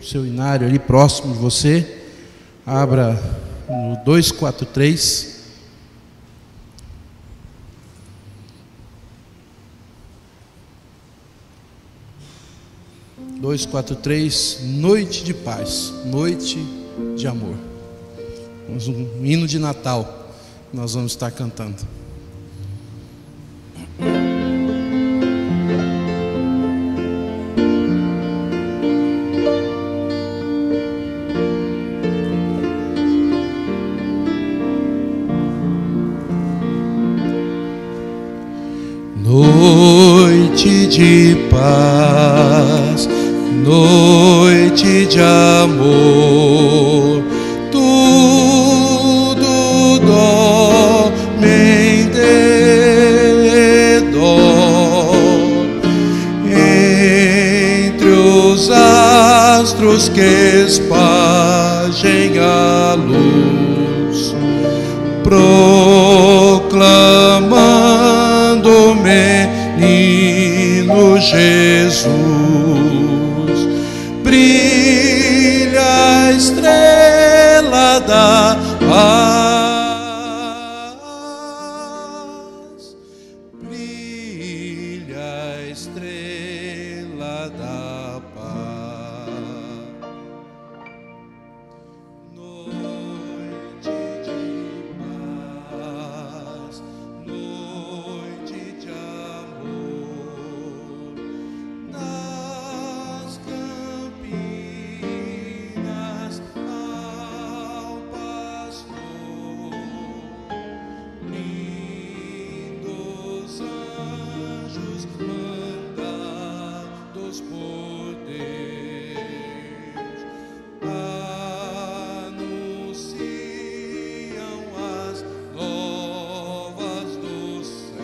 seu inário ali próximo de você. Abra no 243. Noite de paz, noite de amor. Um hino de Natal nós vamos estar cantando. Noite de paz, noite de amor, tudo dorme em redor. Entre os astros que espalhem a luz, proclamando menino Jesus, brilha a estrela da paz, brilha a estrela da paz. Noite de paz, noite de amor, nas campinas ao pastor, lindos anjos mandados por Deus anunciam as novas do céu.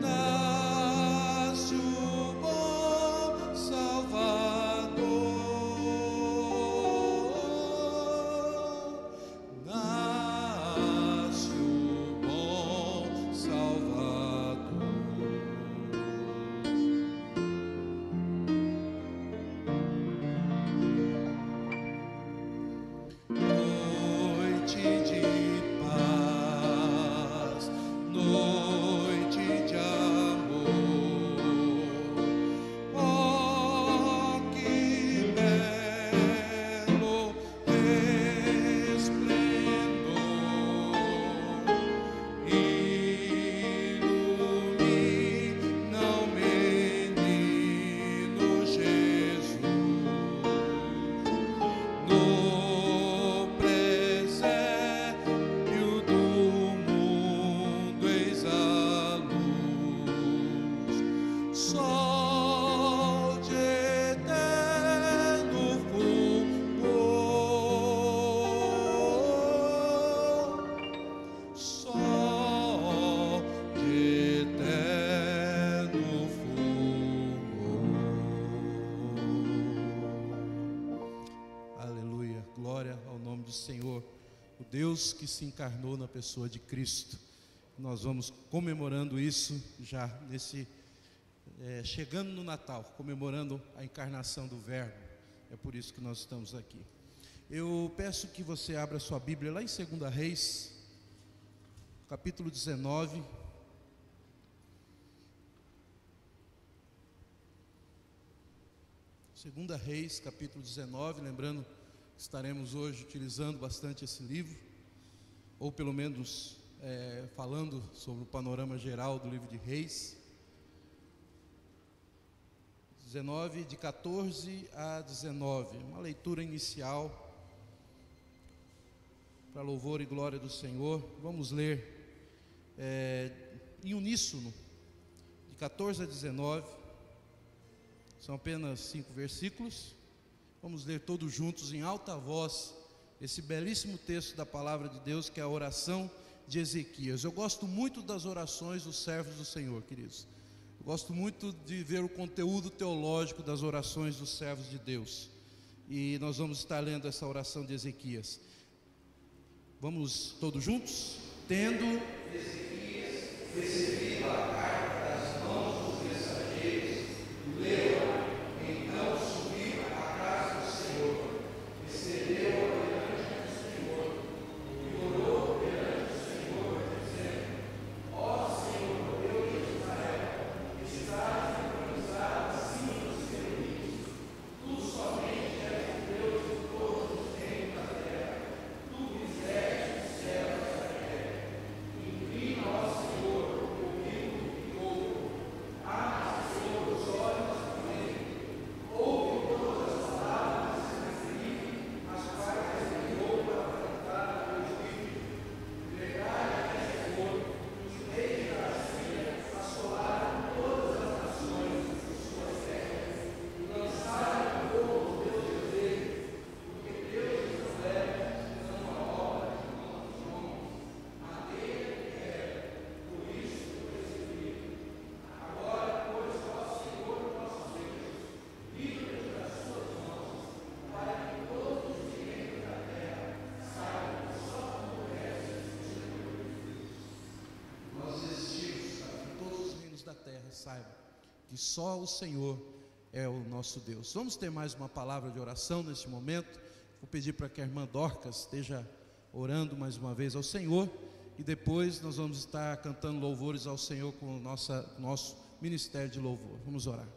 Nasce o bom Salvador, nasce o bom Salvador. Noite de paz, noite de amor, oh, que belo resplendor, ilumina o menino Jesus. No presépio do mundo eis a luz, sol de eterno fulgor, sol de eterno fulgor. Aleluia, glória ao nome do Senhor, o Deus que se encarnou na pessoa de Cristo. Nós vamos comemorando isso já chegando no Natal, comemorando a encarnação do Verbo. É por isso que nós estamos aqui. Eu peço que você abra sua Bíblia lá em 2 Reis, capítulo 19. Segunda Reis, capítulo 19, lembrando que estaremos hoje utilizando bastante esse livro, ou pelo menos falando sobre o panorama geral do livro de Reis. 19, de 14 a 19, uma leitura inicial para louvor e glória do Senhor. Vamos ler em uníssono, de 14 a 19, são apenas 5 versículos. Vamos ler todos juntos em alta voz esse belíssimo texto da palavra de Deus, que é a oração de Ezequias. Eu gosto muito das orações dos servos do Senhor, queridos. Eu gosto muito de ver o conteúdo teológico das orações dos servos de Deus. E nós vamos estar lendo essa oração de Ezequias. Vamos todos juntos? Tendo Ezequias recebido a carta das mãos dos mensageiros, leu-a, então subiu terra saibam que só o Senhor é o nosso Deus. Vamos ter mais uma palavra de oração neste momento. Vou pedir para que a irmã Dorcas esteja orando mais uma vez ao Senhor, e depois nós vamos estar cantando louvores ao Senhor com o nosso ministério de louvor. Vamos orar.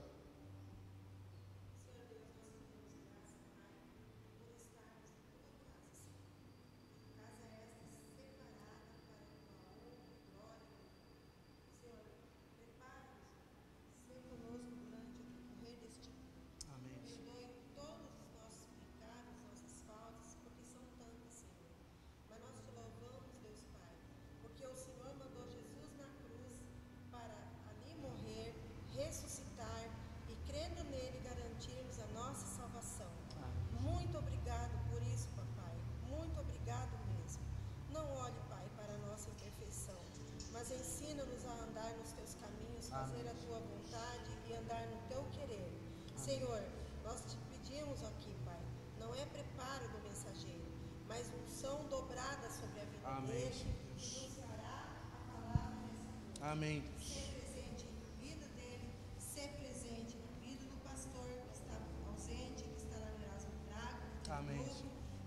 Ensina-nos a andar nos teus caminhos, fazer a tua vontade e andar no teu querer. Senhor, nós te pedimos aqui, Pai, não é preparo do mensageiro, mas unção dobrada sobre a vida dele, que nos dará a palavra dessa noite. Amém. Ser presente na vida dele, ser presente na vida do pastor que está ausente, que está na Erasmo Braga, Amém.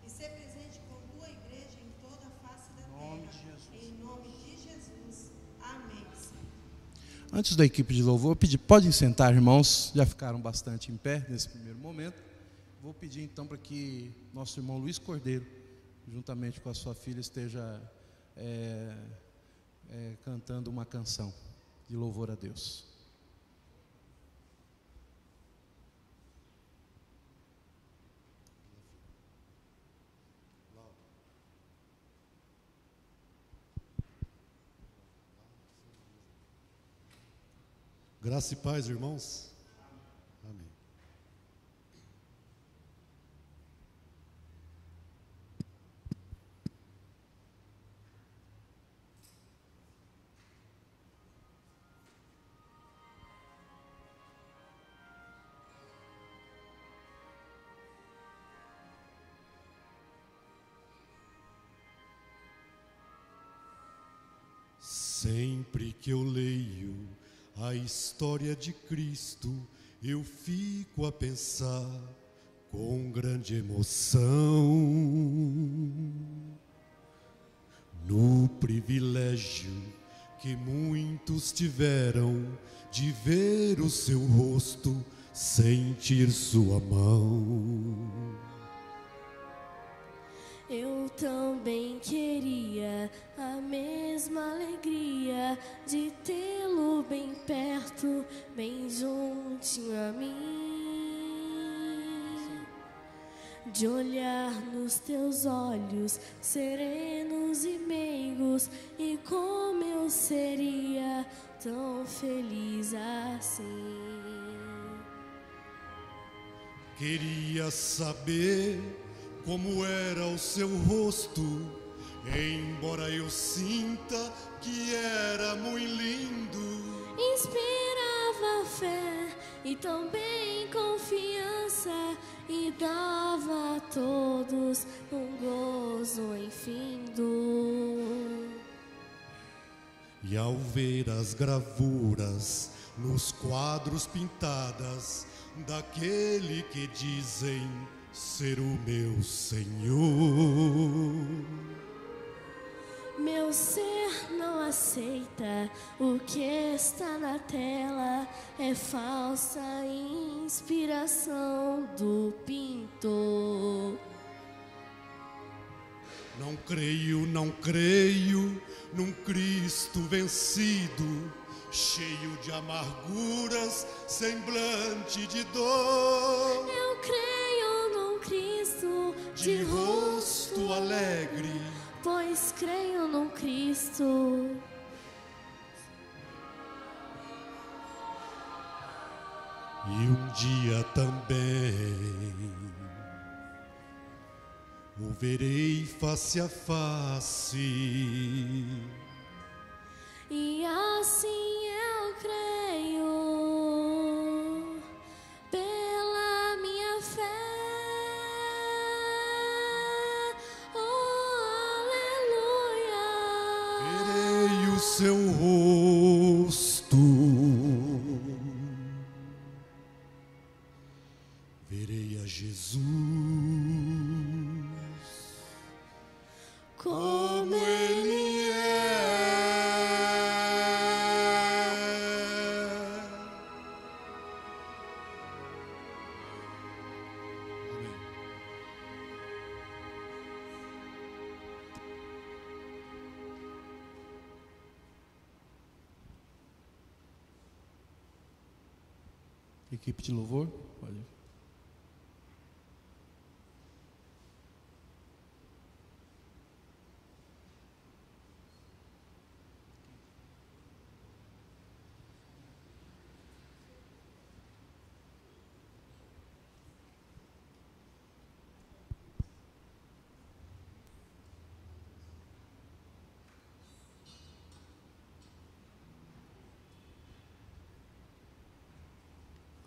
E ser presente com a tua igreja em toda a face da terra. Em nome de Jesus. Amém. Antes da equipe de louvor, podem sentar, irmãos, já ficaram bastante em pé nesse primeiro momento. Vou pedir então para que nosso irmão Luiz Cordeiro, juntamente com a sua filha, esteja cantando uma canção de louvor a Deus. Graça e paz, irmãos. Amém. Sempre que eu leio a história de Cristo, eu fico a pensar com grande emoção no privilégio que muitos tiveram de ver o seu rosto, sentir sua mão. Eu também queria a mesma alegria de tê-lo bem perto, bem juntinho a mim, de olhar nos teus olhos serenos e meigos, e como eu seria tão feliz assim. Queria saber como era o seu rosto, embora eu sinta que era muito lindo. Inspirava fé e também confiança, e dava a todos um gozo infindo. E ao ver as gravuras nos quadros pintadas daquele que dizem ser o meu Senhor, meu ser não aceita o que está na tela, é falsa inspiração do pintor. Não creio num Cristo vencido, cheio de amarguras, semblante de dor. Eu creio num Cristo de rosto alegre, pois creio num Cristo e um dia também o verei face a face, e assim eu creio pela minha fé. Oh, aleluia! verei o seu rosto Jesus. Como Ele Equipe de louvor, pode.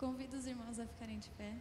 Convido os irmãos a ficarem de pé.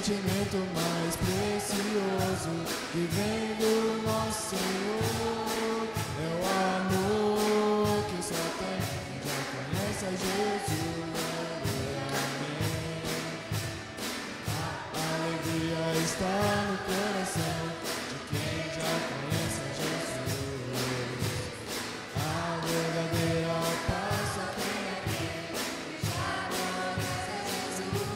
Sentimento mais precioso que vem do nosso Senhor é o amor que só tem quem já conhece a Jesus. Amém. A alegria está no coração de quem já conhece a Jesus. A verdadeira paz só tem aqui quem já conhece a Jesus.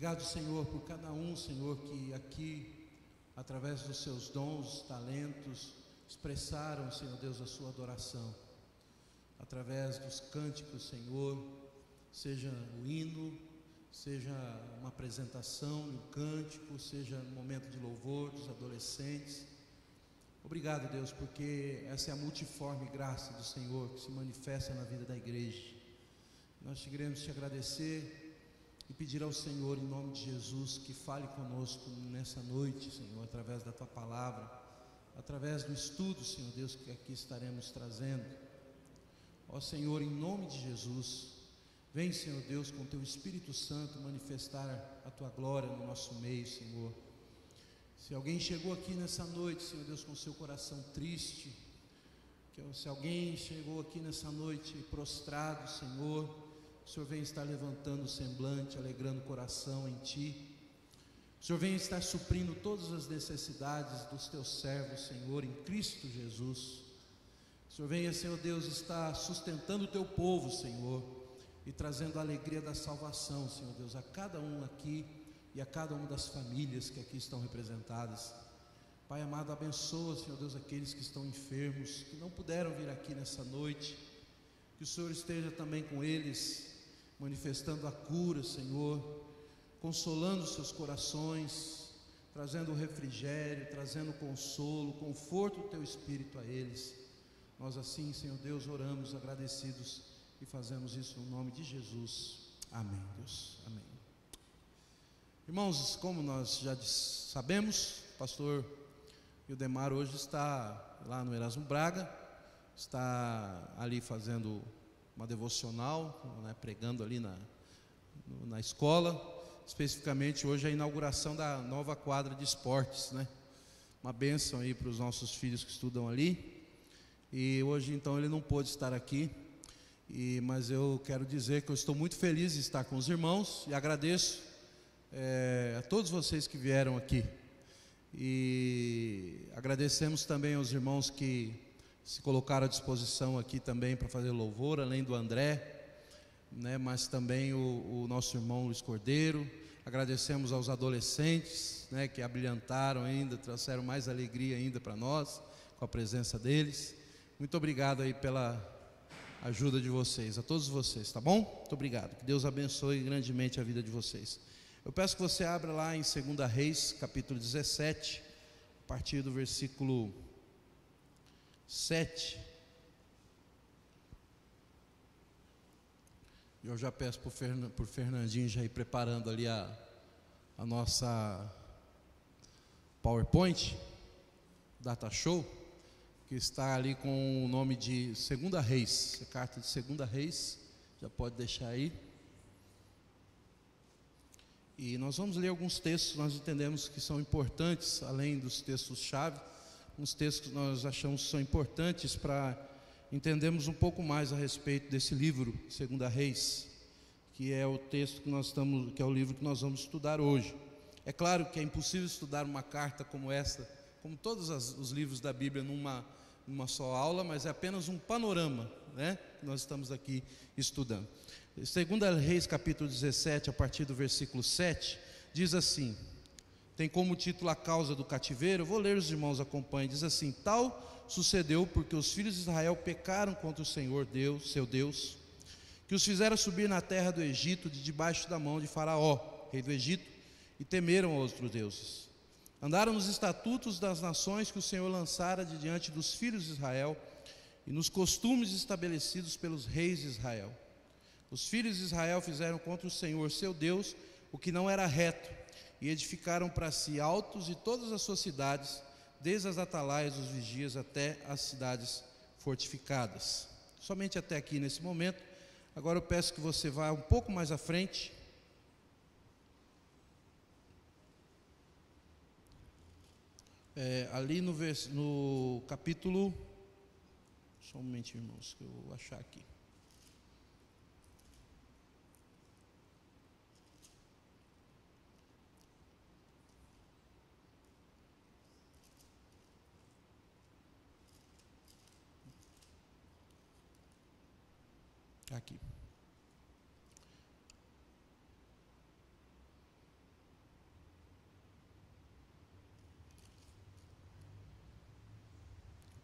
Obrigado, Senhor, por cada um, Senhor, que aqui, através dos seus dons, talentos, expressaram, Senhor Deus, a sua adoração. Através dos cânticos, Senhor, seja o hino, seja uma apresentação, um cântico, seja um momento de louvor dos adolescentes. Obrigado, Deus, porque essa é a multiforme graça do Senhor que se manifesta na vida da igreja. Nós queremos te agradecer e pedir ao Senhor, em nome de Jesus, que fale conosco nessa noite, Senhor, através da tua palavra, através do estudo, Senhor Deus, que aqui estaremos trazendo. Ó Senhor, em nome de Jesus, vem, Senhor Deus, com teu Espírito Santo manifestar a tua glória no nosso meio, Senhor. Se alguém chegou aqui nessa noite, Senhor Deus, com seu coração triste, se alguém chegou aqui nessa noite prostrado, Senhor, o Senhor vem estar levantando o semblante, alegrando o coração em Ti. O Senhor vem estar suprindo todas as necessidades dos Teus servos, Senhor, em Cristo Jesus. O Senhor venha, Senhor Deus, estar sustentando o Teu povo, Senhor, e trazendo a alegria da salvação, Senhor Deus, a cada um aqui e a cada uma das famílias que aqui estão representadas. Pai amado, abençoa, Senhor Deus, aqueles que estão enfermos, que não puderam vir aqui nessa noite. Que o Senhor esteja também com eles, manifestando a cura, Senhor, consolando os seus corações, trazendo o refrigério, trazendo o consolo, conforto do teu Espírito a eles. Nós assim, Senhor Deus, oramos agradecidos e fazemos isso no nome de Jesus. Amém, Deus. Amém. Irmãos, como nós já sabemos, o pastor Ildemar hoje está lá no Erasmo Braga, está ali fazendo uma devocional, né, pregando ali na escola. Especificamente hoje a inauguração da nova quadra de esportes, né? Uma bênção aí para os nossos filhos que estudam ali. E hoje então ele não pôde estar aqui, mas eu quero dizer que eu estou muito feliz de estar com os irmãos e agradeço a todos vocês que vieram aqui. E agradecemos também aos irmãos que se colocaram à disposição aqui também para fazer louvor, além do André, né, mas também o nosso irmão Luiz Cordeiro. Agradecemos aos adolescentes, né, que abrilhantaram ainda, trouxeram mais alegria ainda para nós, com a presença deles. Muito obrigado aí pela ajuda de vocês, a todos vocês, tá bom? Muito obrigado, que Deus abençoe grandemente a vida de vocês. Eu peço que você abra lá em 2 Reis, capítulo 17, a partir do versículo 7. Eu já peço por Fernandinho já ir preparando ali a nossa PowerPoint, Data Show, que está ali com o nome de 2 Reis, a carta de 2 Reis, já pode deixar aí. E nós vamos ler alguns textos que nós entendemos que são importantes, além dos textos-chave, uns textos que nós achamos que são importantes para entendermos um pouco mais a respeito desse livro, 2 Reis, que é o texto que é o livro que nós vamos estudar hoje. É claro que é impossível estudar uma carta como essa, como todos os livros da Bíblia, numa só aula, mas é apenas um panorama, né, que nós estamos aqui estudando. 2 Reis capítulo 17, a partir do versículo 7, diz assim, tem como título a causa do cativeiro. Eu vou ler, os irmãos acompanhem. Diz assim: tal sucedeu porque os filhos de Israel pecaram contra o Senhor Deus, seu Deus, que os fizeram subir na terra do Egito, de debaixo da mão de Faraó, rei do Egito, e temeram a outros deuses. Andaram nos estatutos das nações que o Senhor lançara de diante dos filhos de Israel, e nos costumes estabelecidos pelos reis de Israel. Os filhos de Israel fizeram contra o Senhor seu Deus o que não era reto, e edificaram para si altos e todas as suas cidades, desde as atalaias dos vigias até as cidades fortificadas. Somente até aqui nesse momento. Agora eu peço que você vá um pouco mais à frente. Ali no capítulo, só um momentinho, irmãos, que eu vou achar aqui. Aqui.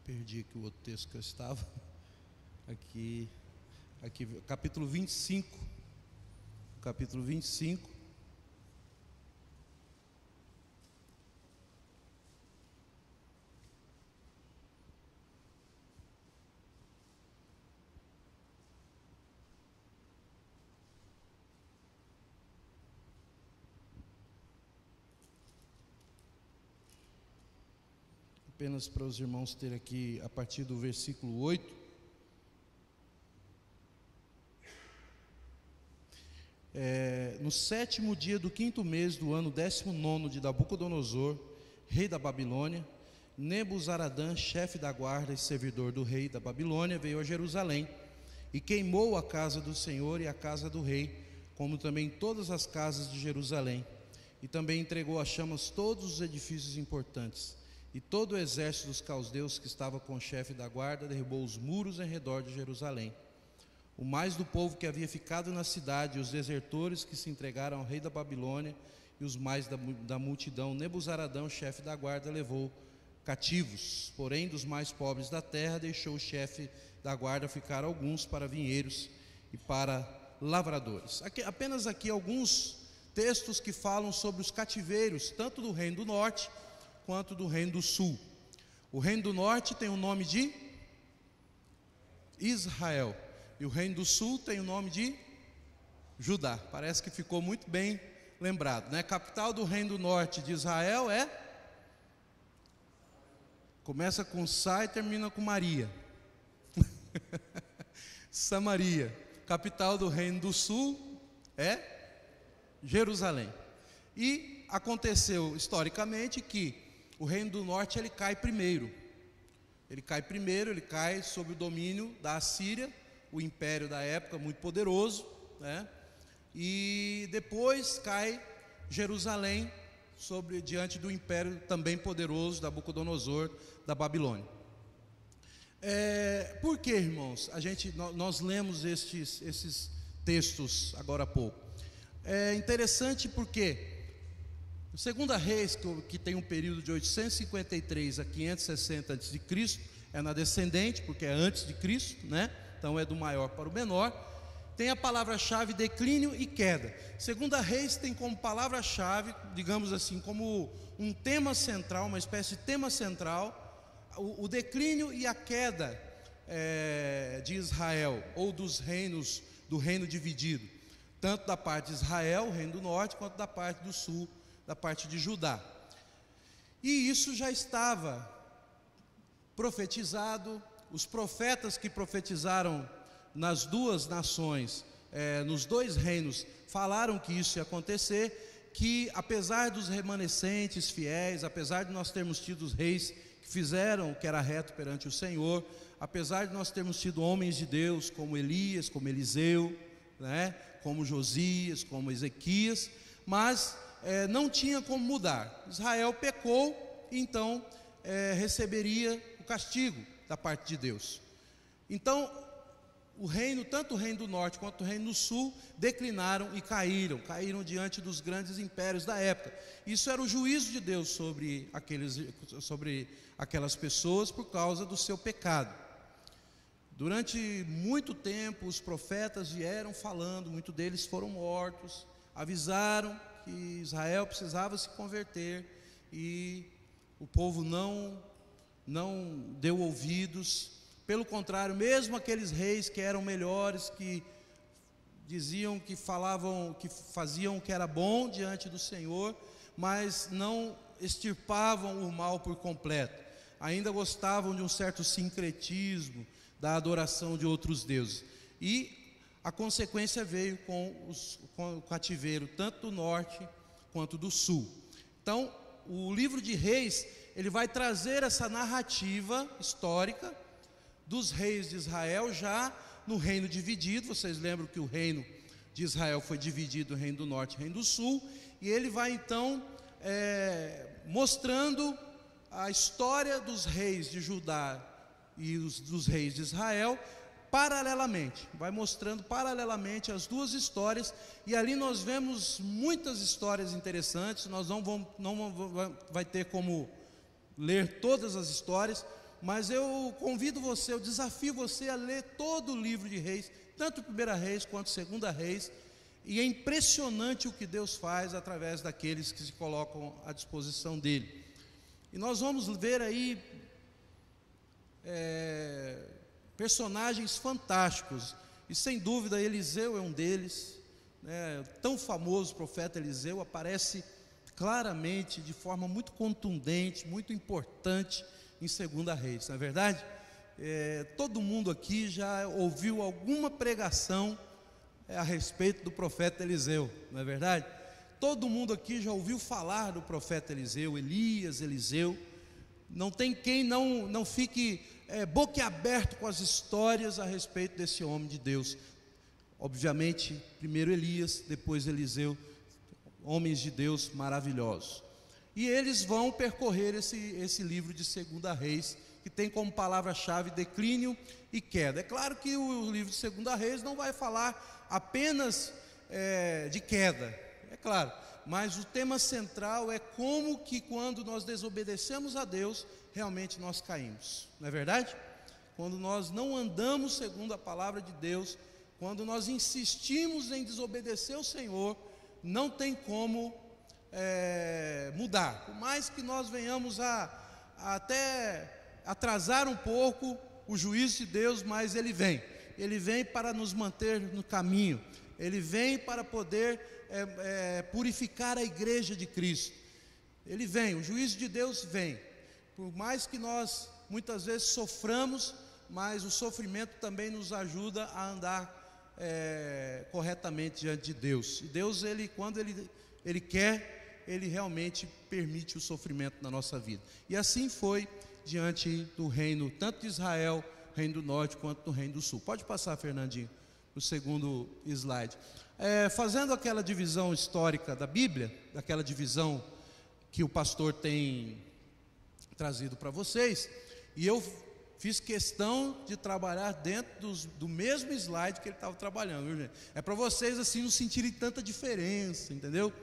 Perdi aqui o outro texto que eu estava. Aqui, capítulo 25. Capítulo 25. Apenas para os irmãos terem aqui a partir do versículo 8. No 7º dia do 5º mês do ano 19º de Nabucodonosor, rei da Babilônia, Nebuzaradã, chefe da guarda e servidor do rei da Babilônia, veio a Jerusalém e queimou a casa do Senhor e a casa do rei, como também todas as casas de Jerusalém, e também entregou às chamas todos os edifícios importantes. E todo o exército dos caldeus que estava com o chefe da guarda derrubou os muros em redor de Jerusalém. O mais do povo que havia ficado na cidade, os desertores que se entregaram ao rei da Babilônia, e os mais da multidão, Nebuzaradão, chefe da guarda, levou cativos. Porém, dos mais pobres da terra, deixou o chefe da guarda ficar alguns para vinheiros e para lavradores. Apenas aqui alguns textos que falam sobre os cativeiros, tanto do reino do norte quanto do reino do sul. O reino do norte tem o nome de Israel, e o reino do sul tem o nome de Judá. Parece que ficou muito bem lembrado, né? A capital do reino do norte de Israel começa com Sa e termina com Maria. Samaria. Capital do reino do sul é Jerusalém. E aconteceu historicamente que o reino do norte ele cai primeiro. Ele cai sob o domínio da Assíria, o império da época muito poderoso, né? E depois cai Jerusalém diante do império também poderoso da Nabucodonosor da Babilônia. Por que, irmãos, nós lemos esses textos agora há pouco? É interessante porque o 2 Reis, que tem um período de 853 a 560 a.C., é na descendente, porque é antes de Cristo, né? Então é do maior para o menor. Tem a palavra-chave declínio e queda. 2 Reis tem como palavra-chave, digamos assim, como um tema central, uma espécie de tema central, o declínio e a queda de Israel, ou dos reinos, do reino dividido, tanto da parte de Israel, o reino do norte, quanto da parte do sul, da parte de Judá. E isso já estava profetizado. Os profetas que profetizaram nas duas nações, nos dois reinos, falaram que isso ia acontecer, que apesar dos remanescentes fiéis, apesar de nós termos tido os reis que fizeram o que era reto perante o Senhor, apesar de nós termos tido homens de Deus como Elias, como Eliseu, né, como Josias, como Ezequias, mas não tinha como mudar. Israel pecou, então receberia o castigo da parte de Deus. Então tanto o reino do norte quanto o reino do sul declinaram e caíram diante dos grandes impérios da época. Isso era o juízo de Deus sobre aquelas pessoas por causa do seu pecado. Durante muito tempo os profetas vieram falando, muitos deles foram mortos, avisaram que Israel precisava se converter, e o povo não deu ouvidos. Pelo contrário, mesmo aqueles reis que eram melhores, que diziam, que falavam, que faziam o que era bom diante do Senhor, mas não extirpavam o mal por completo, ainda gostavam de um certo sincretismo da adoração de outros deuses, e a consequência veio com o cativeiro tanto do norte quanto do sul. Então o livro de Reis, ele vai trazer essa narrativa histórica dos reis de Israel já no reino dividido. Vocês lembram que o reino de Israel foi dividido, o reino do norte e o reino do sul, e ele vai então mostrando a história dos reis de Judá e dos reis de Israel paralelamente, vai mostrando paralelamente as duas histórias, e ali nós vemos muitas histórias interessantes. Nós não vai ter como ler todas as histórias, mas eu convido você, eu desafio você a ler todo o livro de Reis, tanto 1 Reis quanto 2 Reis, e é impressionante o que Deus faz através daqueles que se colocam à disposição dele. E nós vamos ver aí personagens fantásticos, e sem dúvida Eliseu é um deles, né? Tão famoso profeta Eliseu aparece claramente, de forma muito contundente, muito importante em 2 Reis, não é verdade? Todo mundo aqui já ouviu alguma pregação a respeito do profeta Eliseu, não é verdade? Todo mundo aqui já ouviu falar do profeta Eliseu, Elias, Eliseu. Não tem quem não fique boquiaberto com as histórias a respeito desse homem de Deus. Obviamente, primeiro Elias, depois Eliseu, homens de Deus maravilhosos. E eles vão percorrer esse livro de 2 Reis, que tem como palavra-chave declínio e queda. É claro que o livro de 2 Reis não vai falar apenas de queda, é claro, mas o tema central é como que quando nós desobedecemos a Deus, realmente nós caímos, não é verdade? Quando nós não andamos segundo a palavra de Deus, quando nós insistimos em desobedecer o Senhor, não tem como mudar. Por mais que nós venhamos a até atrasar um pouco o juízo de Deus, mas Ele vem para nos manter no caminho, Ele vem para poder purificar a igreja de Cristo. Ele vem, o juízo de Deus vem, por mais que nós muitas vezes soframos, mas o sofrimento também nos ajuda a andar corretamente diante de Deus. E Deus, quando Ele quer, Ele realmente permite o sofrimento na nossa vida. E assim foi diante do reino, tanto de Israel, reino do norte, quanto do reino do sul. Pode passar, Fernandinho, o segundo slide. Fazendo aquela divisão histórica da Bíblia, daquela divisão que o pastor tem trazido para vocês, e eu fiz questão de trabalhar dentro do mesmo slide que ele estava trabalhando, viu, gente? É para vocês assim não sentirem tanta diferença, entendeu?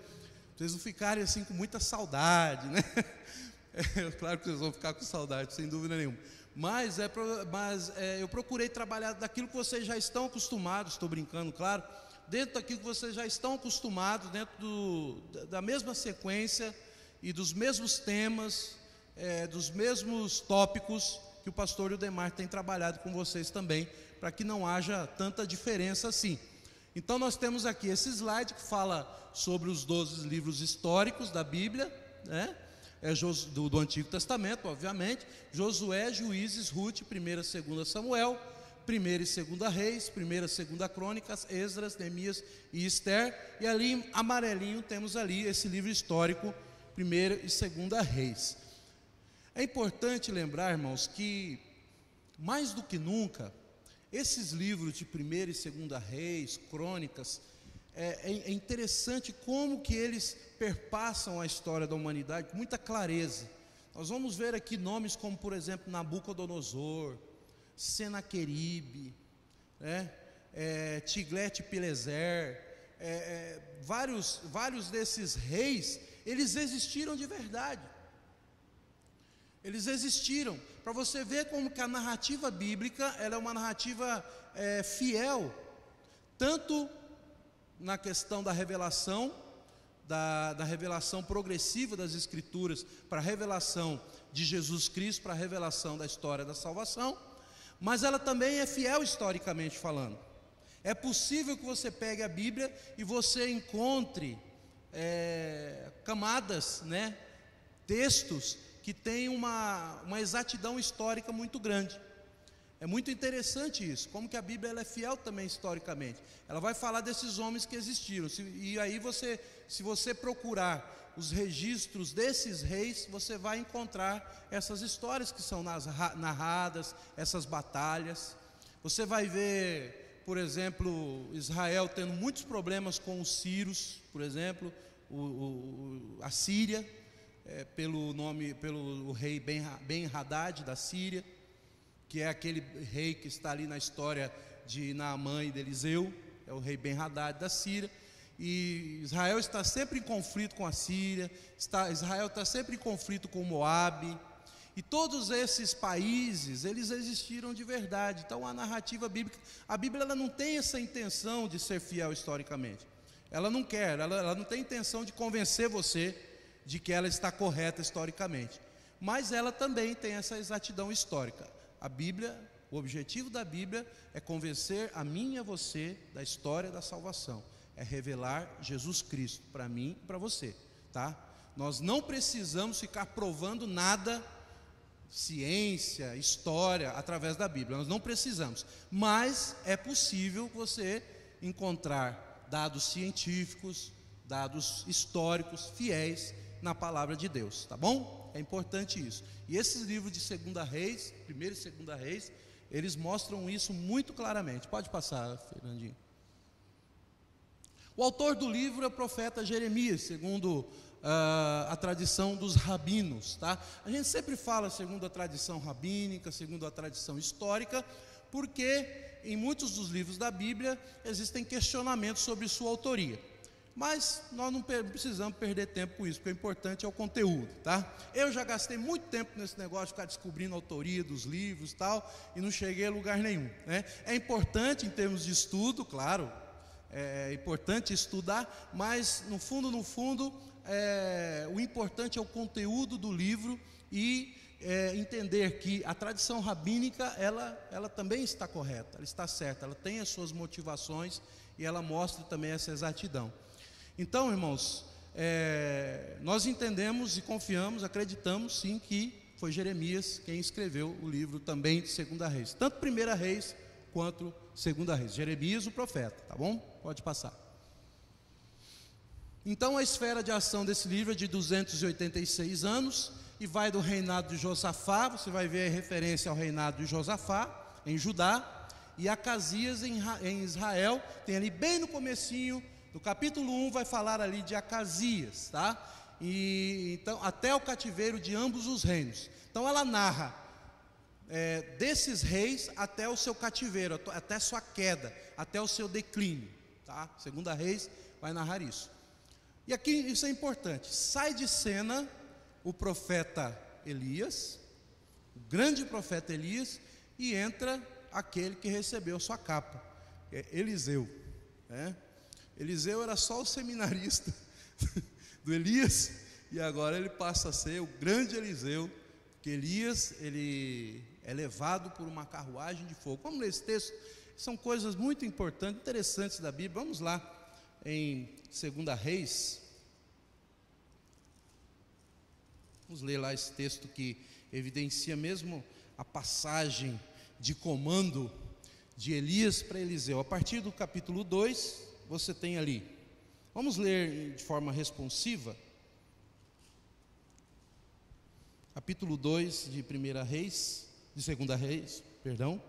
Vocês não ficarem assim com muita saudade, né? Claro que vocês vão ficar com saudade, sem dúvida nenhuma. Mas eu procurei trabalhar daquilo que vocês já estão acostumados, estou brincando, claro, dentro daquilo que vocês já estão acostumados, dentro da mesma sequência e dos mesmos temas, dos mesmos tópicos que o pastor Ildemar tem trabalhado com vocês também, para que não haja tanta diferença assim. Então nós temos aqui esse slide que fala sobre os 12 livros históricos da Bíblia, né? Do Antigo Testamento, obviamente, Josué, Juízes, Ruth, 1ª e 2ª Samuel, 1ª e 2ª Reis, 1ª e 2ª Crônicas, Esdras, Neemias e Esther, e ali em amarelinho temos ali esse livro histórico, 1ª e 2ª Reis. É importante lembrar, irmãos, que mais do que nunca, esses livros de 1ª e 2ª Reis, Crônicas, é interessante como que eles perpassam a história da humanidade com muita clareza. Nós vamos ver aqui nomes como, por exemplo, Nabucodonosor, Senaqueribe, Tiglat-Pileser, vários desses reis, eles existiram de verdade. Eles existiram, para você ver como que a narrativa bíblica, ela é uma narrativa fiel, tanto na questão da revelação, da revelação progressiva das Escrituras, para a revelação de Jesus Cristo, para a revelação da história da salvação, mas ela também é fiel historicamente falando. É possível que você pegue a Bíblia e você encontre camadas, textos que têm uma exatidão histórica muito grande. É muito interessante isso, como que a Bíblia ela é fiel também historicamente. Ela vai falar desses homens que existiram, e aí se você procurar os registros desses reis, você vai encontrar essas histórias que são narradas, essas batalhas. Você vai ver, por exemplo, Israel tendo muitos problemas com os sírios, por exemplo, a Síria, pelo rei Ben-Hadad da Síria, que é aquele rei que está ali na história de Naamã e de Eliseu, é o rei Ben-Hadad da Síria. E Israel está sempre em conflito com a Síria, Israel está sempre em conflito com Moabe. E todos esses países, eles existiram de verdade. Então a narrativa bíblica, a Bíblia ela não tem essa intenção de ser fiel historicamente. Ela não quer, ela não tem intenção de convencer você de que ela está correta historicamente. Mas ela também tem essa exatidão histórica. A Bíblia, o objetivo da Bíblia é convencer a mim e a você da história da salvação. É revelar Jesus Cristo para mim e para você, tá? Nós não precisamos ficar provando nada, ciência, história, através da Bíblia. Nós não precisamos. Mas é possível você encontrar dados científicos, dados históricos, fiéis na palavra de Deus, tá bom? É importante isso. E esses livros de 2 Reis, 1 e 2 Reis, eles mostram isso muito claramente. Pode passar, Fernandinho. O autor do livro é o profeta Jeremias, segundo a tradição dos rabinos, tá? A gente sempre fala segundo a tradição rabínica, segundo a tradição histórica, porque em muitos dos livros da Bíblia existem questionamentos sobre sua autoria. Mas nós não precisamos perder tempo com isso, porque o importante é o conteúdo, tá? Eu já gastei muito tempo nesse negócio de ficar descobrindo a autoria dos livros e tal, e não cheguei a lugar nenhum, né? É importante em termos de estudo, claro, é importante estudar, mas no fundo, o importante é o conteúdo do livro e entender que a tradição rabínica, ela também está correta, ela está certa, ela tem as suas motivações e ela mostra também essa exatidão. Então, irmãos, nós entendemos e confiamos, acreditamos sim que foi Jeremias quem escreveu o livro também de 2 Reis, tanto 1 Reis quanto 2 Reis. Jeremias o profeta, tá bom? Pode passar. Então a esfera de ação desse livro é de 286 anos e vai do reinado de Josafá. Você vai ver a referência ao reinado de Josafá em Judá, e Acasias em Israel. Tem ali bem no comecinho, no capítulo 1 vai falar ali de Acasias, tá? E então até o cativeiro de ambos os reinos. Então ela narra desses reis até o seu cativeiro, até a sua queda, até o seu declínio, tá? 2 Reis vai narrar isso. E aqui isso é importante. Sai de cena o profeta Elias, o grande profeta Elias, e entra aquele que recebeu sua capa, Eliseu, né? Eliseu era só o seminarista do Elias, e agora ele passa a ser o grande Eliseu, que Elias, ele é levado por uma carruagem de fogo. Vamos ler esse texto? São coisas muito importantes, interessantes da Bíblia. Vamos lá, em 2 Reis. Vamos ler lá esse texto que evidencia mesmo a passagem de comando de Elias para Eliseu. A partir do capítulo 2, você tem ali. Vamos ler de forma responsiva. Capítulo 2 de 2 Reis, perdão.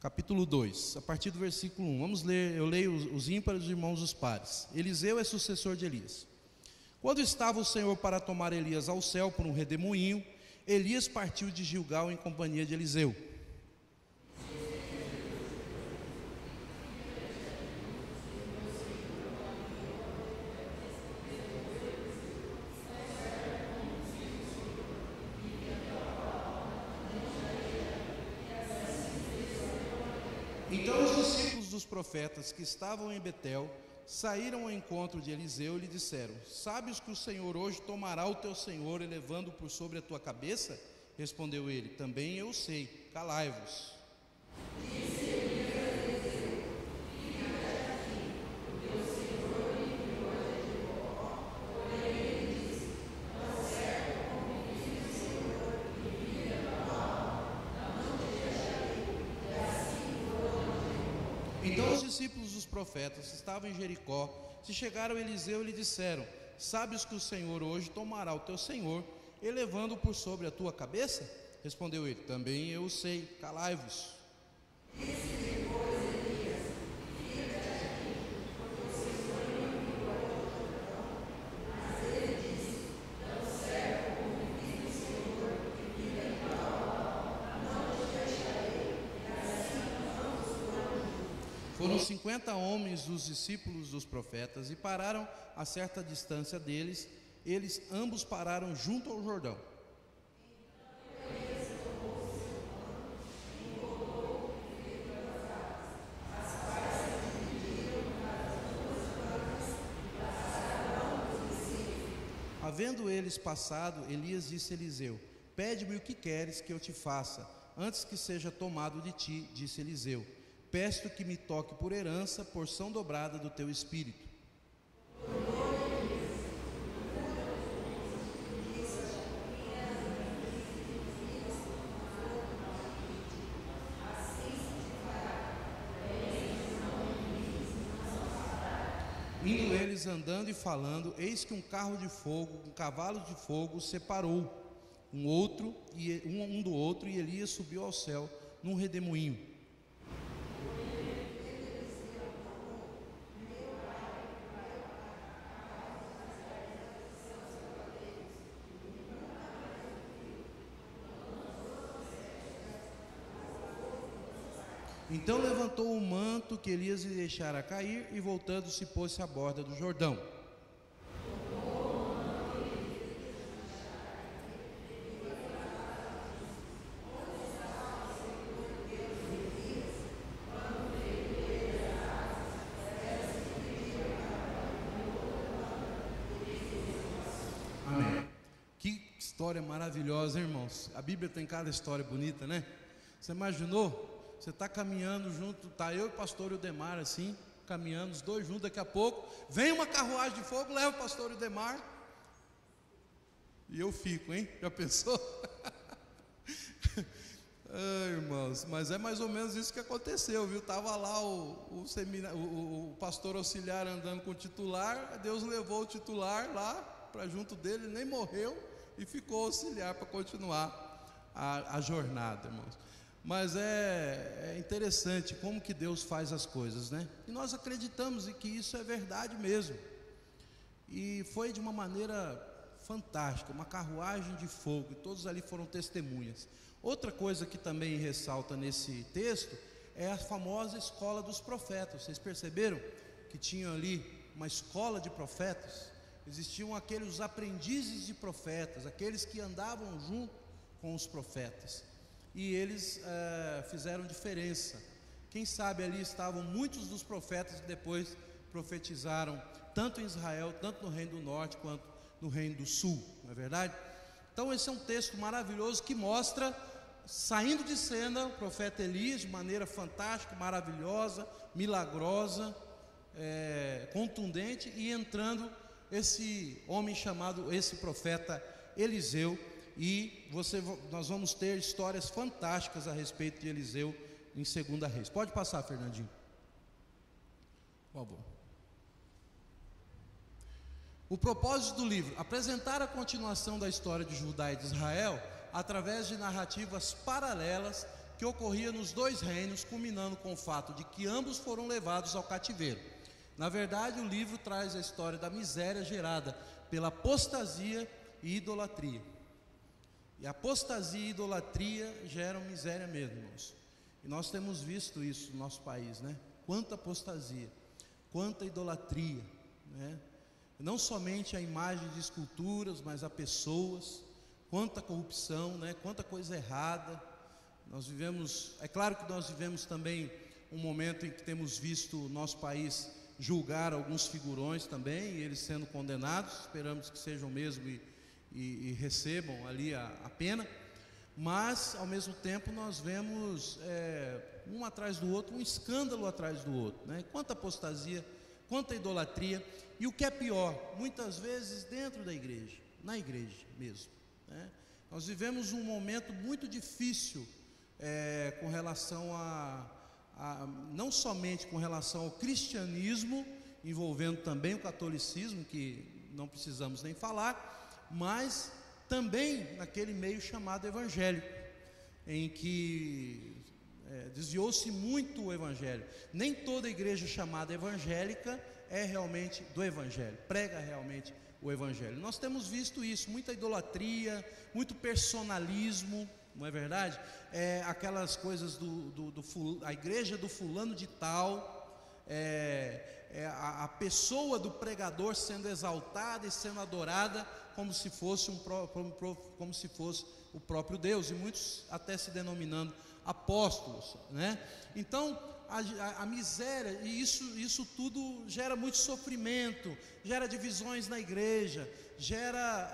Capítulo 2, a partir do versículo 1. Vamos ler, eu leio os ímpares e os irmãos os pares. Eliseu é sucessor de Elias. Quando estava o Senhor para tomar Elias ao céu por um redemoinho, Elias partiu de Gilgal em companhia de Eliseu. Então os discípulos dos profetas que estavam em Betel saíram ao encontro de Eliseu e lhe disseram: sabes que o Senhor hoje tomará o teu senhor, elevando por sobre a tua cabeça? Respondeu ele: também eu sei, calai-vos. Disse Elias a Eliseu: fica até aqui, o teu senhor enviou a Jericó. Porém ele disse: tão certo como vive o Senhor e vive a tua alma, não te deixarei. E assim foram a Jericó. Então os discípulos dos profetas que estavam em Jericó se chegaram a Eliseu e lhe disseram: sabes que o Senhor hoje tomará o teu senhor, elevando-o por sobre a tua cabeça? Respondeu ele: também eu sei, calai-vos. Disse depois Elias: fica aqui, porque o Senhor me enviou a Jordão. Mas ele disse: tão certo como vive o Senhor e vive a tua alma, não te deixarei. E assim ambos foram juntos. Foram 50 homens dos discípulos dos profetas e pararam a certa distância deles. Eles ambos pararam junto ao Jordão. Havendo eles passado, Elias disse a Eliseu: pede-me o que queres que eu te faça, antes que seja tomado de ti. Disse Eliseu: peço que me toque por herança, porção dobrada do teu espírito. Indo eles andando e falando, eis que um carro de fogo, um cavalo de fogo, separou um do outro, e Elias subiu ao céu num redemoinho. Então levantou o manto que Elias lhe deixara cair, e voltando-se pôs-se à borda do Jordão. Amém. Que história maravilhosa, hein, irmãos? A Bíblia tem cada história bonita, né? Você imaginou? Você está caminhando junto, está eu e o pastor Udemar assim, caminhando, os dois juntos, daqui a pouco vem uma carruagem de fogo, leva o pastor Udemar e eu fico, hein? Já pensou? Ai, irmãos, mas é mais ou menos isso que aconteceu, viu? Estava lá o pastor auxiliar andando com o titular, Deus levou o titular lá para junto dele, ele nem morreu e ficou auxiliar para continuar a jornada, irmãos. Mas é interessante como que Deus faz as coisas, né? E nós acreditamos em que isso é verdade mesmo. E foi de uma maneira fantástica, uma carruagem de fogo, e todos ali foram testemunhas. Outra coisa que também ressalta nesse texto é a famosa escola dos profetas. Vocês perceberam que tinha ali uma escola de profetas? Existiam aqueles aprendizes de profetas, aqueles que andavam junto com os profetas. E eles fizeram diferença. Quem sabe ali estavam muitos dos profetas que depois profetizaram, tanto em Israel, tanto no Reino do Norte, quanto no Reino do Sul, não é verdade? Então esse é um texto maravilhoso que mostra, saindo de cena, o profeta Elias, de maneira fantástica, maravilhosa, milagrosa, contundente, e entrando esse homem chamado, esse profeta Eliseu. E nós vamos ter histórias fantásticas a respeito de Eliseu em 2 Reis. Pode passar, Fernandinho, por favor. O propósito do livro: apresentar a continuação da história de Judá e de Israel através de narrativas paralelas que ocorriam nos dois reinos, culminando com o fato de que ambos foram levados ao cativeiro. Na verdade, o livro traz a história da miséria gerada pela apostasia e idolatria. E apostasia e idolatria geram miséria mesmo, irmãos. E nós temos visto isso no nosso país, né? Quanta apostasia, quanta idolatria, né? Não somente a imagem de esculturas, mas a pessoas, quanta corrupção, né? Quanta coisa errada. Nós vivemos, é claro que nós vivemos também um momento em que temos visto o nosso país julgar alguns figurões também, e eles sendo condenados, esperamos que sejam mesmo e recebam ali a pena. Mas ao mesmo tempo nós vemos um atrás do outro, um escândalo atrás do outro, né? Quanta apostasia, quanta idolatria, e o que é pior, muitas vezes dentro da igreja, na igreja mesmo, né? Nós vivemos um momento muito difícil com relação não somente com relação ao cristianismo, envolvendo também o catolicismo, que não precisamos nem falar, mas também naquele meio chamado evangélico, em que desviou-se muito o evangelho. Nem toda igreja chamada evangélica é realmente do evangelho, prega realmente o evangelho. Nós temos visto isso, muita idolatria, muito personalismo, não é verdade? Aquelas coisas a igreja do fulano de tal, a pessoa do pregador sendo exaltada e sendo adorada como se fosse o próprio Deus, e muitos até se denominando apóstolos, né? Então a miséria, e isso tudo gera muito sofrimento, gera divisões na igreja, gera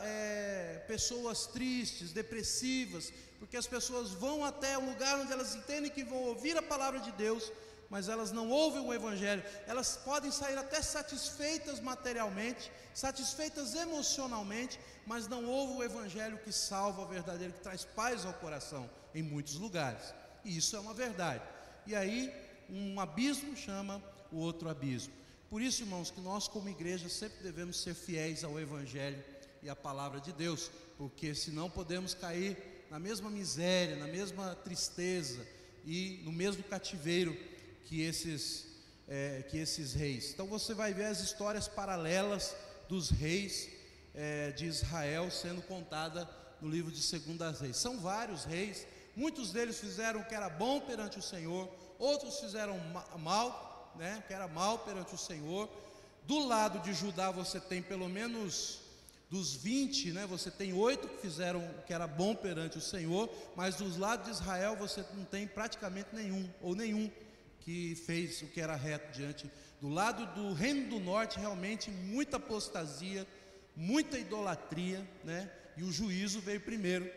pessoas tristes, depressivas, porque as pessoas vão até o lugar onde elas entendem que vão ouvir a palavra de Deus, mas elas não ouvem o Evangelho. Elas podem sair até satisfeitas materialmente, satisfeitas emocionalmente, mas não ouvem o Evangelho que salva, o verdadeiro, que traz paz ao coração em muitos lugares. E isso é uma verdade. E aí um abismo chama o outro abismo. Por isso, irmãos, que nós como igreja sempre devemos ser fiéis ao Evangelho e à palavra de Deus, porque senão podemos cair na mesma miséria, na mesma tristeza e no mesmo cativeiro que esses reis. Então você vai ver as histórias paralelas dos reis de Israel sendo contada no livro de 2 Reis. São vários reis, muitos deles fizeram o que era bom perante o Senhor, outros fizeram mal, né, que era mal perante o Senhor. Do lado de Judá você tem pelo menos dos 20, né, você tem 8 que fizeram o que era bom perante o Senhor, mas dos lados de Israel você não tem praticamente nenhum que fez o que era reto diante. Do lado do reino do norte, realmente muita apostasia, muita idolatria, né? E o juízo veio primeiro,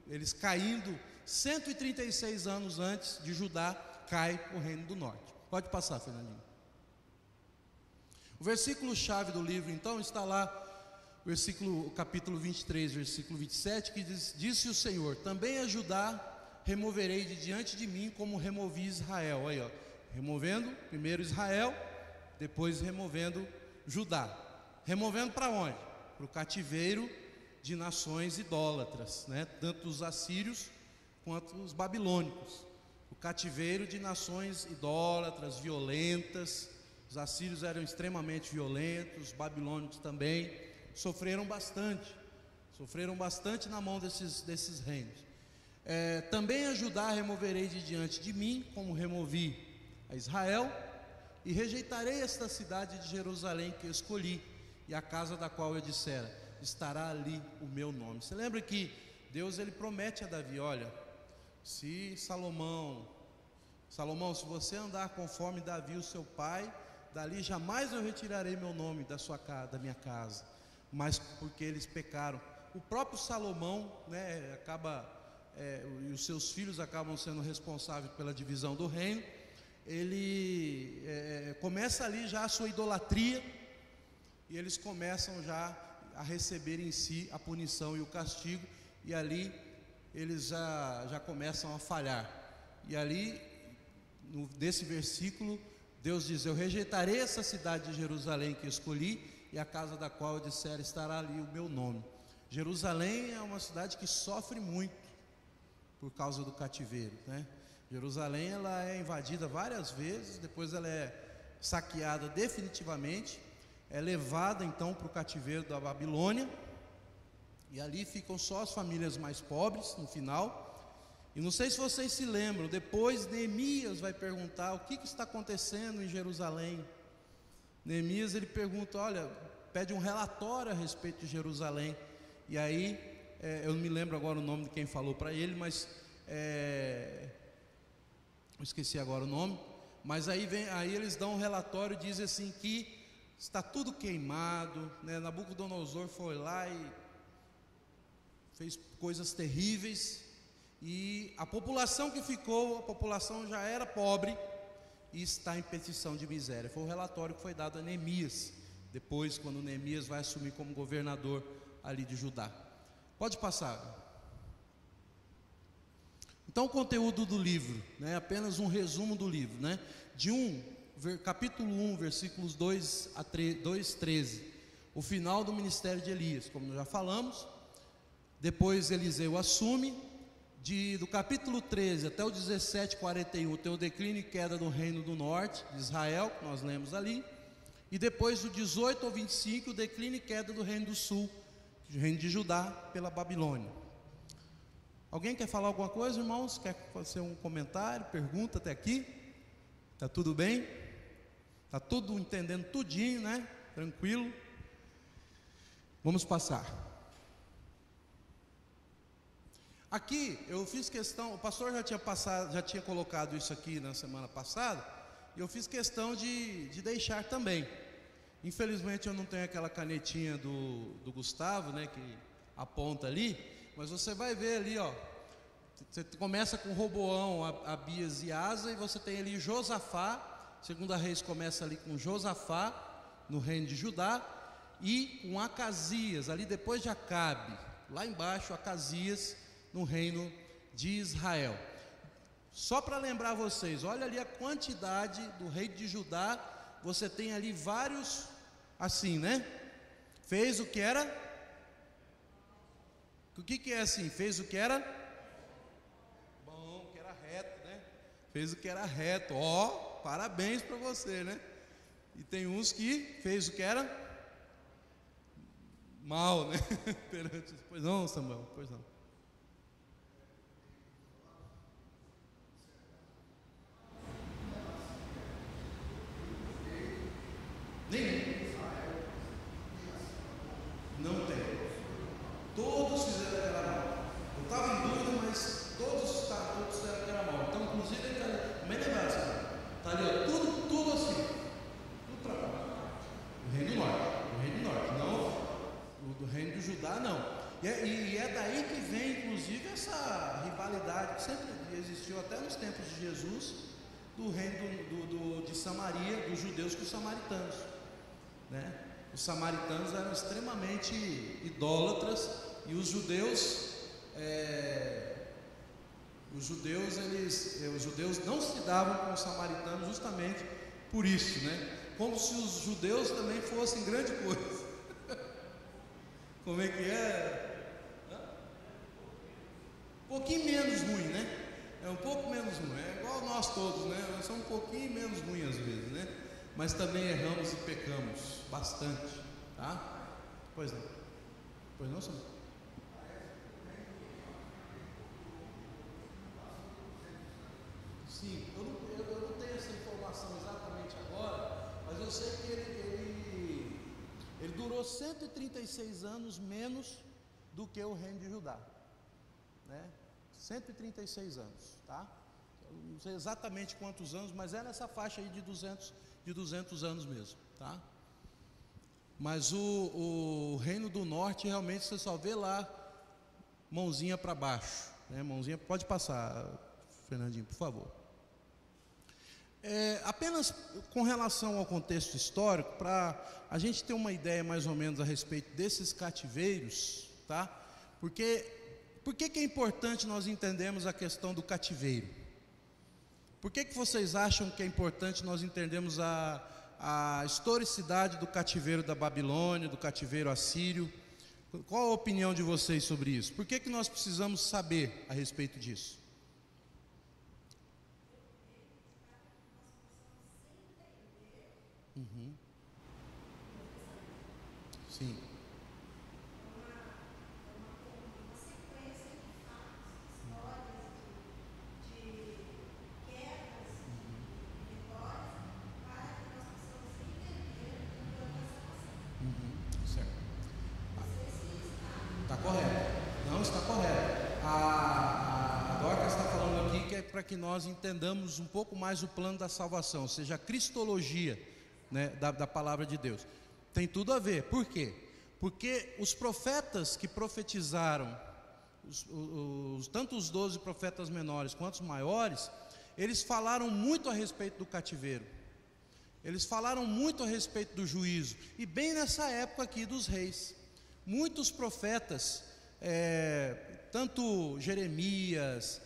eles caindo 136 anos antes de Judá, cai o reino do norte. Pode passar, Fernandinho. O versículo chave do livro então está lá, capítulo 23, versículo 27, que diz: disse o Senhor, também a Judá removerei de diante de mim, como removi Israel. Aí, ó, removendo primeiro Israel, depois removendo Judá. Removendo para onde? Para o cativeiro de nações idólatras, né? Tanto os assírios quanto os babilônicos. O cativeiro de nações idólatras, violentas. Os assírios eram extremamente violentos, os babilônicos também sofreram bastante na mão desses reinos. Também a Judá removerei de diante de mim, como removi a Israel, e rejeitarei esta cidade de Jerusalém que escolhi, e a casa da qual eu dissera, estará ali o meu nome. Você lembra que Deus ele promete a Davi: olha, se Salomão, se você andar conforme Davi o seu pai, dali jamais eu retirarei meu nome da minha casa. Mas porque eles pecaram, o próprio Salomão, né, e os seus filhos acabam sendo responsáveis pela divisão do reino. Ele começa ali já a sua idolatria, e eles começam já a receber em si a punição e o castigo, e ali eles já começam a falhar. E ali, desse versículo, Deus diz: eu rejeitarei essa cidade de Jerusalém que escolhi, e a casa da qual eu disser, estará ali o meu nome. Jerusalém é uma cidade que sofre muito por causa do cativeiro, né? Jerusalém ela é invadida várias vezes, depois ela é saqueada definitivamente, é levada então para o cativeiro da Babilônia, e ali ficam só as famílias mais pobres no final. E não sei se vocês se lembram, depois Neemias vai perguntar o que está acontecendo em Jerusalém. Neemias ele pergunta, olha, pede um relatório a respeito de Jerusalém. E aí, eu não me lembro agora o nome de quem falou para ele, mas eu esqueci agora o nome. Mas aí eles dão um relatório, dizem assim que está tudo queimado, né? Nabucodonosor foi lá e fez coisas terríveis, e a população que ficou, a população já era pobre e está em petição de miséria. Foi o relatório que foi dado a Neemias, depois quando Neemias vai assumir como governador ali de Judá. Pode passar. Então o conteúdo do livro, né, apenas um resumo do livro, né, capítulo 1, versículos 2:13, o final do ministério de Elias, como nós já falamos. Depois Eliseu assume, do capítulo 13 até o 17:41 tem o declínio e queda do reino do norte de Israel, que nós lemos ali. E depois do 18 ao 25 o declínio e queda do reino do sul, o reino de Judá, pela Babilônia. Alguém quer falar alguma coisa, irmãos? Quer fazer um comentário, pergunta até aqui? Está tudo bem? Está tudo entendendo tudinho, né? Tranquilo. Vamos passar. Aqui eu fiz questão, o pastor já tinha colocado isso aqui na semana passada, e eu fiz questão de deixar também. Infelizmente eu não tenho aquela canetinha do Gustavo, né, que aponta ali, mas você vai ver ali, ó. Você começa com Roboão, Abias e Asa, e você tem ali Josafá. Segunda Reis começa ali com Josafá, no reino de Judá, e com Acasias, ali depois de Acabe, lá embaixo, Acasias, no reino de Israel. Só para lembrar vocês, olha ali a quantidade do rei de Judá. Você tem ali vários, assim, né? Fez o que era? O que é assim? Fez o que era? Bom, que era reto, né? Fez o que era reto. Ó, parabéns para você, né? E tem uns que fez o que era mal, né? Pois não, Samuel, pois não. Nenhum. Não tem. Todos fizeram aquela mal. Eu estava em dúvida, mas todos fizeram aquela mal. Então, inclusive, ele está ali. Bem lembrado, está ali, ó, tudo assim. Tudo para cá. O reino do norte. Não do reino de Judá, não. E é daí que vem, inclusive, essa rivalidade que sempre existiu até nos tempos de Jesus, do reino de Samaria, dos judeus com os samaritanos, né? Os samaritanos eram extremamente idólatras, e os judeus não se davam com os samaritanos justamente por isso, né? Como se os judeus também fossem grande coisa. Como é que é? Um pouquinho menos ruim, né? É um pouco menos ruim, é igual nós todos, né? Nós somos um pouquinho menos ruim às vezes, né? Mas também erramos e pecamos bastante, tá? Pois não, senhor? Sim, eu não tenho essa informação exatamente agora, mas eu sei que ele durou 136 anos menos do que o reino de Judá, né? 136 anos, tá? Eu não sei exatamente quantos anos, mas é nessa faixa aí de 200 anos mesmo, tá? Mas o reino do norte realmente você só vê lá mãozinha para baixo, né? Mãozinha, pode passar, Fernandinho, por favor. Apenas com relação ao contexto histórico, para a gente ter uma ideia mais ou menos a respeito desses cativeiros, tá? Por que é importante nós entendermos a questão do cativeiro? Por que vocês acham que é importante nós entendermos a historicidade do cativeiro da Babilônia, do cativeiro assírio? Qual a opinião de vocês sobre isso? Por que nós precisamos saber a respeito disso? Uhum. Sim. Está correto. Não, está correto. A Dorcas está falando aqui que é para que nós entendamos um pouco mais o plano da salvação, ou seja, a cristologia, né, da palavra de Deus. Tem tudo a ver. Por quê? Porque os profetas que profetizaram, tanto os 12 profetas menores quanto os maiores, eles falaram muito a respeito do cativeiro. Eles falaram muito a respeito do juízo. E bem nessa época aqui dos reis, muitos profetas, tanto Jeremias,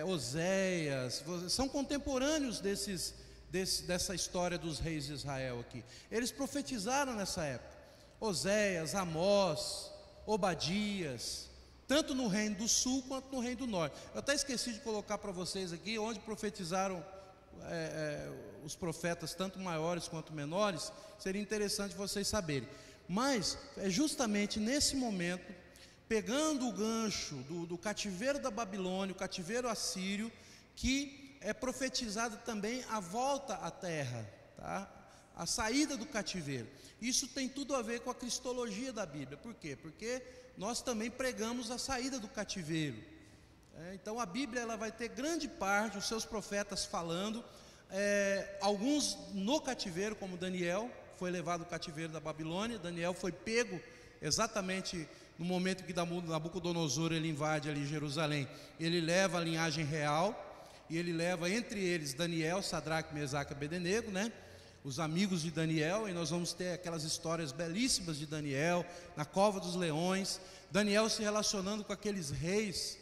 Oséias, são contemporâneos dessa história dos reis de Israel aqui. Eles profetizaram nessa época. Oséias, Amós, Obadias, tanto no reino do sul quanto no reino do norte. Eu até esqueci de colocar para vocês aqui onde profetizaram os profetas, tanto maiores quanto menores. Seria interessante vocês saberem. Mas é justamente nesse momento, pegando o gancho do cativeiro da Babilônia, o cativeiro assírio, que é profetizado também a volta à terra, tá? a saída do cativeiro. Isso tem tudo a ver com a cristologia da Bíblia. Por quê? Porque nós também pregamos a saída do cativeiro. Então a Bíblia ela vai ter grande parte, os seus profetas falando, alguns no cativeiro, como Daniel, foi levado ao cativeiro da Babilônia. Daniel foi pego exatamente no momento que Nabucodonosor ele invade ali Jerusalém. Ele leva a linhagem real, e ele leva entre eles Daniel, Sadraque, Mesaque e Abednego, né? Os amigos de Daniel, e nós vamos ter aquelas histórias belíssimas de Daniel, na cova dos leões, Daniel se relacionando com aqueles reis,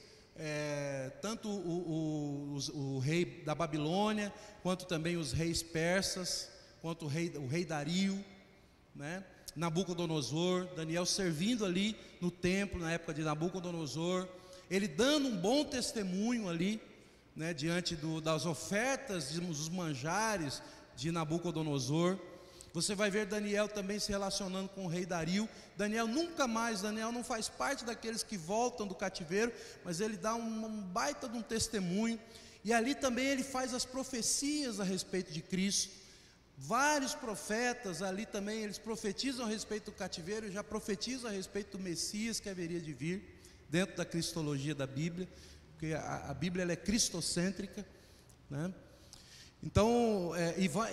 tanto o rei da Babilônia, quanto também os reis persas, quanto o rei Dario, né? Nabucodonosor, Daniel servindo ali no templo, na época de Nabucodonosor, ele dando um bom testemunho ali, né, diante das ofertas, dos manjares de Nabucodonosor. Você vai ver Daniel também se relacionando com o rei Dario. Daniel não faz parte daqueles que voltam do cativeiro, mas ele dá um baita de um testemunho, e ali também ele faz as profecias a respeito de Cristo. Vários profetas ali também, eles profetizam a respeito do cativeiro, e já profetizam a respeito do Messias que haveria de vir, dentro da cristologia da Bíblia, porque a Bíblia ela é cristocêntrica, né? Então,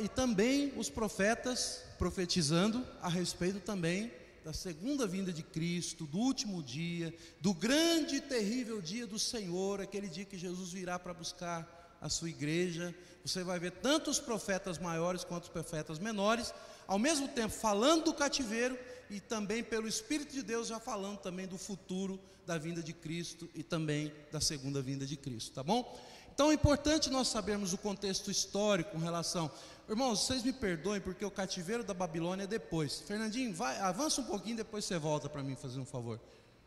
e também os profetas profetizando a respeito também da segunda vinda de Cristo, do último dia, do grande e terrível dia do Senhor, aquele dia que Jesus virá para buscar a sua igreja. Você vai ver tanto os profetas maiores quanto os profetas menores, ao mesmo tempo falando do cativeiro, e também pelo Espírito de Deus já falando também do futuro da vinda de Cristo e também da segunda vinda de Cristo, tá bom? Então é importante nós sabermos o contexto histórico com relação. Irmãos, vocês me perdoem porque o cativeiro da Babilônia é depois. Fernandinho, avança um pouquinho, depois você volta para mim fazer um favor.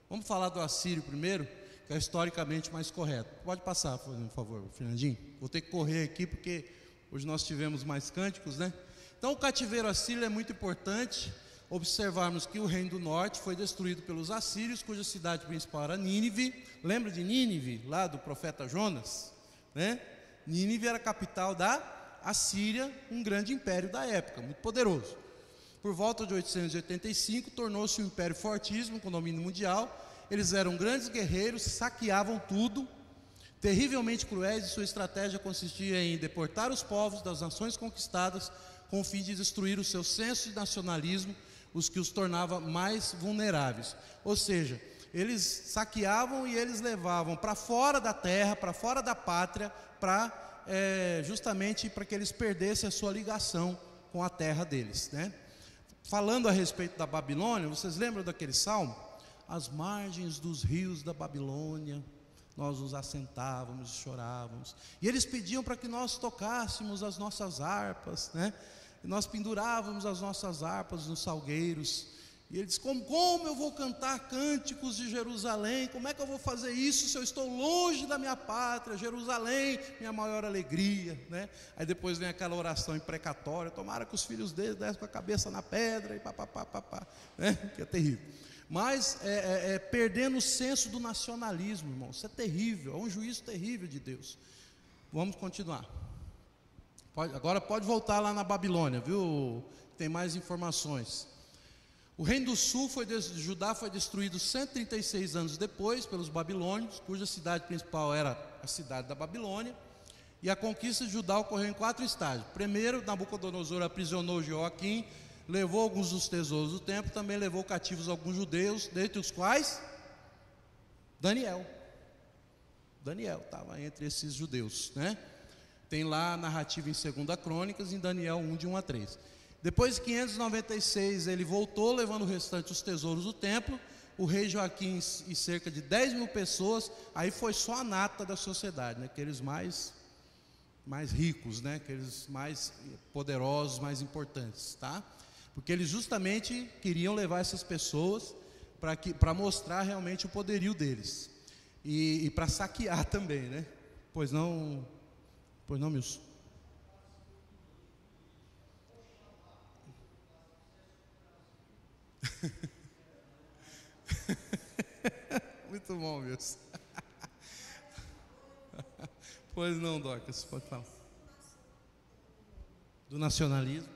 Vamos falar do assírio primeiro, que é historicamente mais correto. Pode passar, por favor, Fernandinho. Vou ter que correr aqui porque hoje nós tivemos mais cânticos, né? Então o cativeiro assírio é muito importante. Observarmos que o reino do norte foi destruído pelos assírios, cuja cidade principal era Nínive. Lembra de Nínive, lá do profeta Jonas, né? Nínive era a capital da Assíria, um grande império da época, muito poderoso. Por volta de 885, tornou-se um império fortíssimo, com domínio mundial. Eles eram grandes guerreiros, saqueavam tudo, terrivelmente cruéis, e sua estratégia consistia em deportar os povos das nações conquistadas, com o fim de destruir o seu senso de nacionalismo, os que os tornava mais vulneráveis. Ou seja, eles saqueavam e eles levavam para fora da terra, para fora da pátria, justamente para que eles perdessem a sua ligação com a terra deles, né? Falando a respeito da Babilônia, vocês lembram daquele salmo? Às margens dos rios da Babilônia, nós nos assentávamos e chorávamos, e eles pediam para que nós tocássemos as nossas harpas, né? E nós pendurávamos as nossas harpas nos salgueiros, e ele diz, como eu vou cantar cânticos de Jerusalém? Como é que eu vou fazer isso se eu estou longe da minha pátria? Jerusalém, minha maior alegria, né? Aí depois vem aquela oração imprecatória, tomara que os filhos deles dessem com a cabeça na pedra, e papapá, né? Que é terrível. Mas perdendo o senso do nacionalismo, irmão, isso é terrível, é um juízo terrível de Deus. Vamos continuar. Agora pode voltar lá na Babilônia, viu? Tem mais informações. O reino do sul Judá foi destruído 136 anos depois pelos babilônios, cuja cidade principal era a cidade da Babilônia. E a conquista de Judá ocorreu em 4 estágios. Primeiro, Nabucodonosor aprisionou Joaquim, levou alguns dos tesouros do templo, também levou cativos alguns judeus, dentre os quais Daniel estava entre esses judeus, né? Tem lá a narrativa em 2 Crônicas, em Daniel 1, de 1 a 3. Depois de 596, ele voltou, levando o restante dos tesouros do templo. O rei Joaquim e cerca de 10.000 pessoas, aí foi só a nata da sociedade, né? Aqueles mais ricos, né? Aqueles mais poderosos, mais importantes, tá? Porque eles justamente queriam levar essas pessoas para mostrar realmente o poderio deles, e para saquear também, né? Pois não, Milson? Muito bom, Milson. Pois não, Dorcas, pode falar. Do nacionalismo.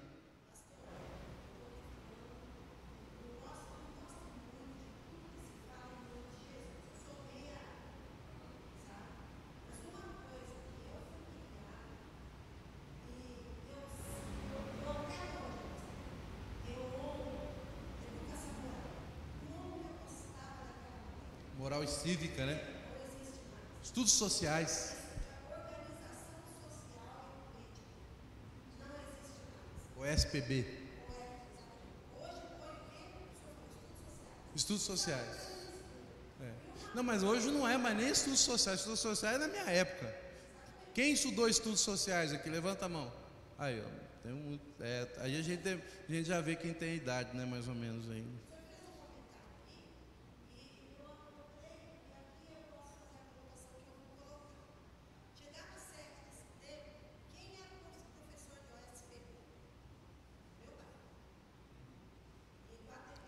moral e cívica, né? Estudos sociais. O SPB. Estudos sociais. Não, mas hoje não é mais nem estudos sociais. Estudos sociais é na minha época. Quem estudou estudos sociais aqui? Levanta a mão. Aí, ó, tem aí a gente já vê quem tem idade, né? Mais ou menos aí.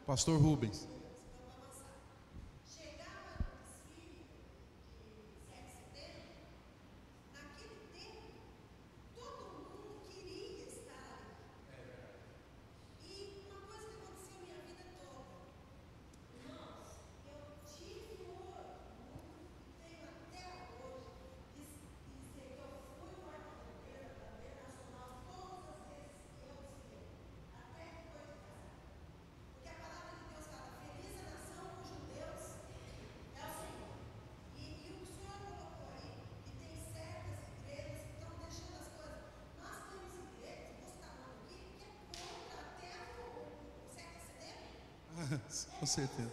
Pastor Rubens. Com certeza.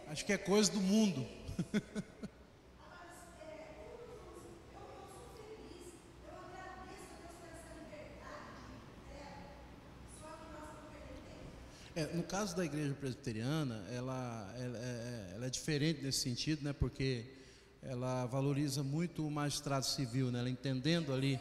Acho que é coisa do mundo. No caso da igreja presbiteriana, ela é diferente nesse sentido, né? Porque ela valoriza muito o magistrado civil, né? Ela entendendo ali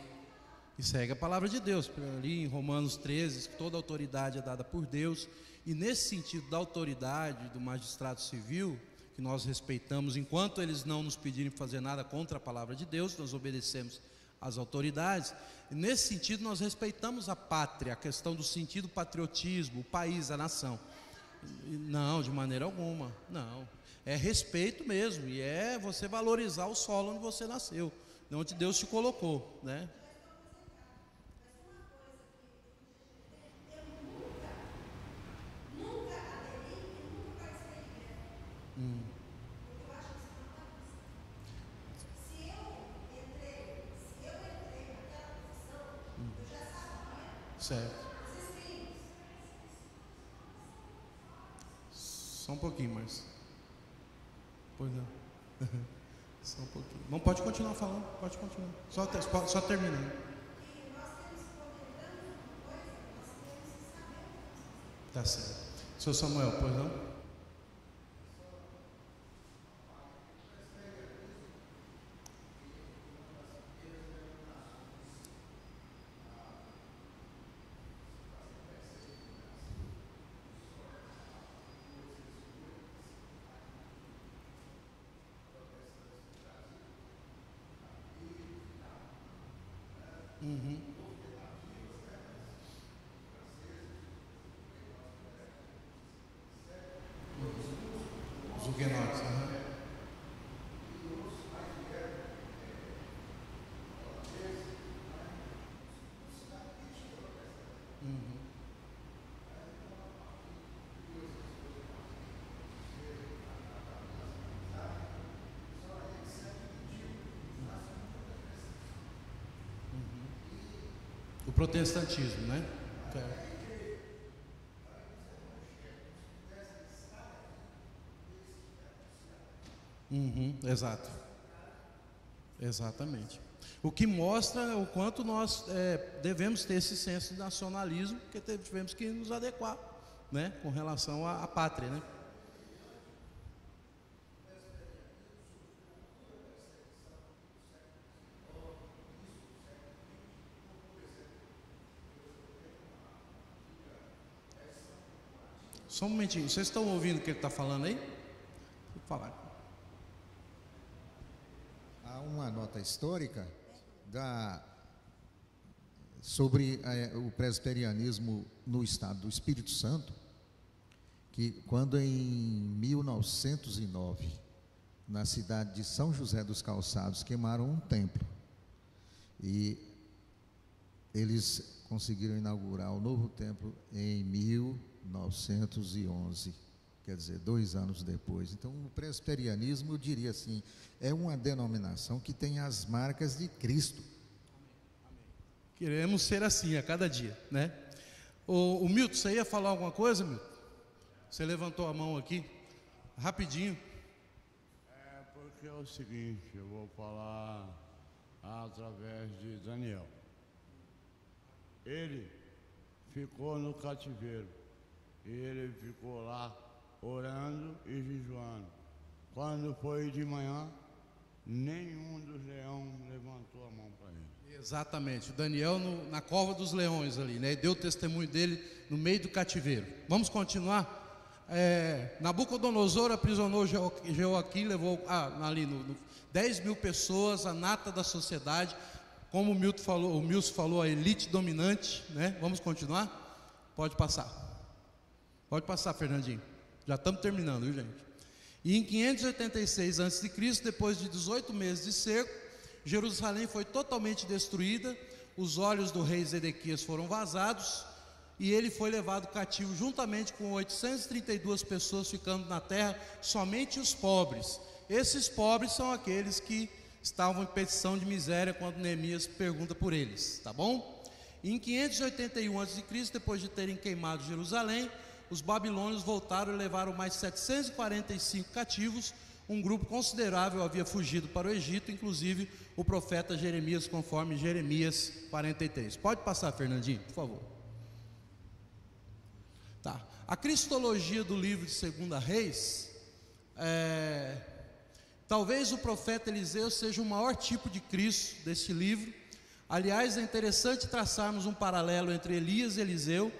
e segue a palavra de Deus, ali em Romanos 13, que toda autoridade é dada por Deus, e nesse sentido da autoridade do magistrado civil, que nós respeitamos, enquanto eles não nos pedirem fazer nada contra a palavra de Deus, nós obedecemos às autoridades, e nesse sentido nós respeitamos a pátria, a questão do sentido patriotismo, o país, a nação. Não, de maneira alguma, não, é respeito mesmo, e é você valorizar o solo onde você nasceu, onde Deus te colocou, né? Certo. Só um pouquinho mais. Pois não. Só um pouquinho. Não, pode continuar falando, pode continuar. Só terminando. Tá certo. Seu Samuel, pois não? Os huguenotes, O protestantismo, né? Exato. Exatamente. O que mostra o quanto nós devemos ter esse senso de nacionalismo, porque tivemos que nos adequar, né, com relação à pátria, né? Só um momentinho, vocês estão ouvindo o que ele está falando aí? Vou falar. Há uma nota histórica sobre o presbiterianismo no estado do Espírito Santo, que quando em 1909, na cidade de São José dos Calçados, queimaram um templo, e eles conseguiram inaugurar o novo templo em 1911, quer dizer, 2 anos depois. Então, o presbiterianismo, eu diria assim, é uma denominação que tem as marcas de Cristo. Queremos ser assim a cada dia, né? O Milton, você ia falar alguma coisa, Milton? Você levantou a mão aqui, rapidinho. É porque é o seguinte, eu vou falar através de Daniel. Ele ficou no cativeiro, ele ficou lá orando e jejuando. Quando foi de manhã, nenhum dos leões levantou a mão para ele. Exatamente, o Daniel na cova dos leões ali, né? Deu o testemunho dele no meio do cativeiro. Vamos continuar? Nabucodonosor aprisionou Jeoaquim, levou ali 10 mil pessoas, a nata da sociedade, como o Milton falou, a elite dominante, né? Vamos continuar? Pode passar, Fernandinho, já estamos terminando, viu, gente? E em 586 a.C., depois de 18 meses de cerco, Jerusalém foi totalmente destruída, os olhos do rei Zedequias foram vazados, e ele foi levado cativo juntamente com 832 pessoas ficando na terra, somente os pobres. Esses pobres são aqueles que estavam em petição de miséria quando Neemias pergunta por eles, tá bom? Em 581 a.C., depois de terem queimado Jerusalém, os babilônios voltaram e levaram mais 745 cativos. Um grupo considerável havia fugido para o Egito, inclusive o profeta Jeremias, conforme Jeremias 43. Pode passar, Fernandinho, por favor. Tá. A cristologia do livro de 2 Reis, talvez o profeta Eliseu seja o maior tipo de Cristo deste livro. Aliás, é interessante traçarmos um paralelo entre Elias e Eliseu,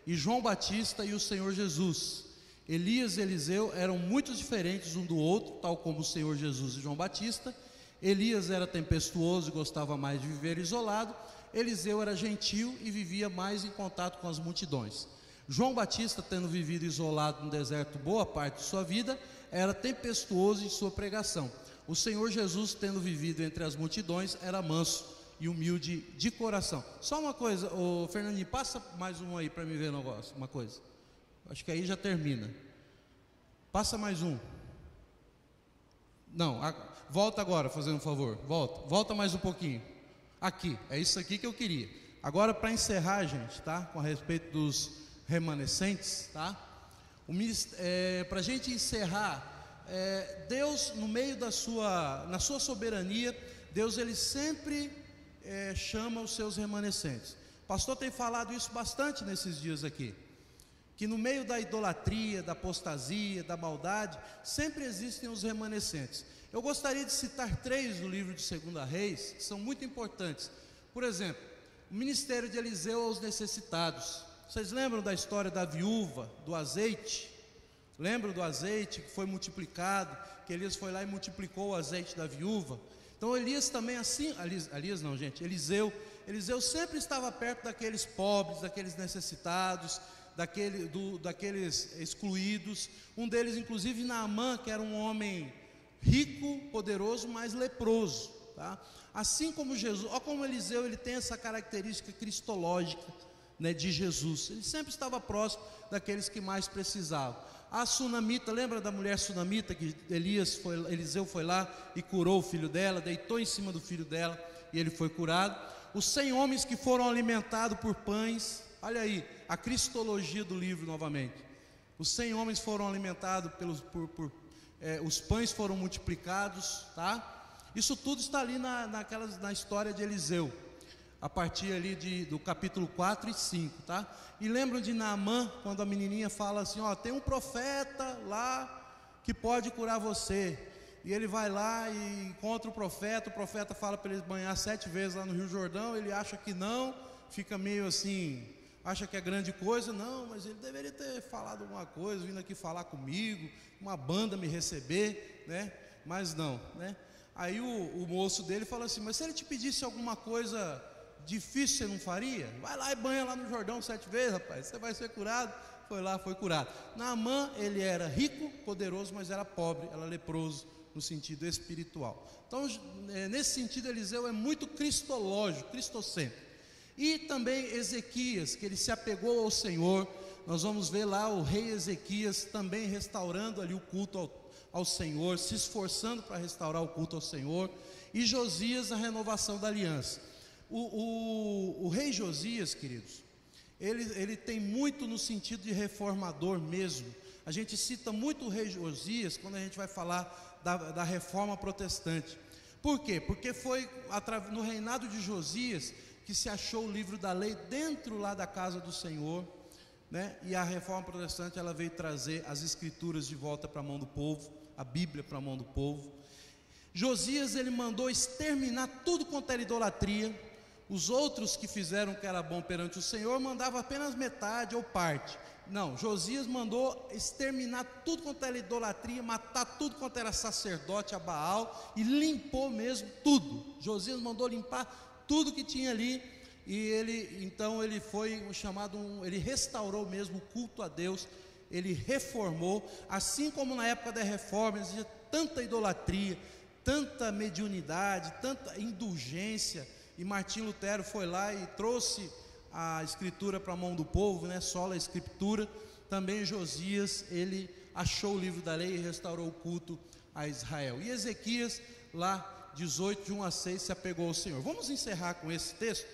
e João Batista e o Senhor Jesus. Elias e Eliseu eram muito diferentes um do outro, tal como o Senhor Jesus e João Batista. Elias era tempestuoso e gostava mais de viver isolado. Eliseu era gentil e vivia mais em contato com as multidões. João Batista, tendo vivido isolado no deserto boa parte de sua vida, era tempestuoso em sua pregação. O Senhor Jesus, tendo vivido entre as multidões, era manso e humilde de coração. Só uma coisa, Fernandinho, passa mais um aí para me ver o negócio, uma coisa. Acho que aí já termina. Passa mais um. Não, volta agora, fazendo um favor. Volta mais um pouquinho. Aqui, é isso aqui que eu queria. Agora, para encerrar, gente, tá? Com a respeito dos remanescentes, tá? Para a gente encerrar, Deus, no meio na sua soberania, Deus, ele sempre chama os seus remanescentes. O pastor tem falado isso bastante nesses dias aqui, que no meio da idolatria, da apostasia, da maldade, sempre existem os remanescentes. Eu gostaria de citar 3 do livro de 2 Reis, que são muito importantes. Por exemplo, o ministério de Eliseu aos necessitados. Vocês lembram da história da viúva, do azeite? Lembram do azeite que foi multiplicado, que Elias foi lá e multiplicou o azeite da viúva? Então Elias também assim, Eliseu sempre estava perto daqueles pobres, daqueles necessitados, daqueles excluídos. Um deles, inclusive, Naamã, que era um homem rico, poderoso, mas leproso, tá? Assim como Jesus, olha como Eliseu, ele tem essa característica cristológica, né, de Jesus. Ele sempre estava próximo daqueles que mais precisavam. A sunamita, lembra da mulher sunamita que Eliseu foi lá e curou o filho dela, deitou em cima do filho dela e ele foi curado. Os 100 homens que foram alimentados por pães, olha aí, a cristologia do livro novamente. Os 100 homens foram alimentados os pães foram multiplicados, tá? Isso tudo está ali na história de Eliseu, a partir ali do capítulo 4 e 5, tá? E lembram de Naamã, quando a menininha fala assim, tem um profeta lá que pode curar você. E ele vai lá e encontra o profeta fala para ele banhar 7 vezes lá no Rio Jordão, ele acha que não, fica meio assim, acha que é grande coisa, não, mas ele deveria ter falado alguma coisa, vindo aqui falar comigo, uma banda me receber, né? Mas não, né? Aí o moço dele fala assim, mas se ele te pedisse alguma coisa difícil, você não faria? Vai lá e banha lá no Jordão 7 vezes, rapaz, você vai ser curado. Foi lá, foi curado. Naamã, ele era rico, poderoso, mas era pobre, era leproso no sentido espiritual. Então, nesse sentido, Eliseu é muito cristológico, cristocêntrico. E também Ezequias, que ele se apegou ao Senhor, nós vamos ver lá o rei Ezequias também restaurando ali o culto ao Senhor, se esforçando para restaurar o culto ao Senhor, e Josias, a renovação da aliança. O rei Josias, queridos, ele tem muito no sentido de reformador mesmo. A gente cita muito o rei Josias quando a gente vai falar da reforma protestante. Por quê? Porque foi no reinado de Josias que se achou o livro da lei dentro lá da casa do Senhor, né? E a reforma protestante, ela veio trazer as escrituras de volta para a mão do povo, a Bíblia para a mão do povo. Josias, ele mandou exterminar tudo quanto era idolatria. Os outros que fizeram o que era bom perante o Senhor, mandavam apenas metade ou parte. Não, Josias mandou exterminar tudo quanto era idolatria, matar tudo quanto era sacerdote a Baal, e limpou mesmo tudo. Josias mandou limpar tudo que tinha ali, e ele foi chamado, ele restaurou mesmo o culto a Deus, ele reformou, assim como na época da reforma existia tanta idolatria, tanta mediunidade, tanta indulgência, e Martim Lutero foi lá e trouxe a escritura para a mão do povo, né? Sola a escritura. Também Josias, ele achou o livro da lei e restaurou o culto a Israel. E Ezequias, lá 18, de 1 a 6, se apegou ao Senhor. Vamos encerrar com esse texto,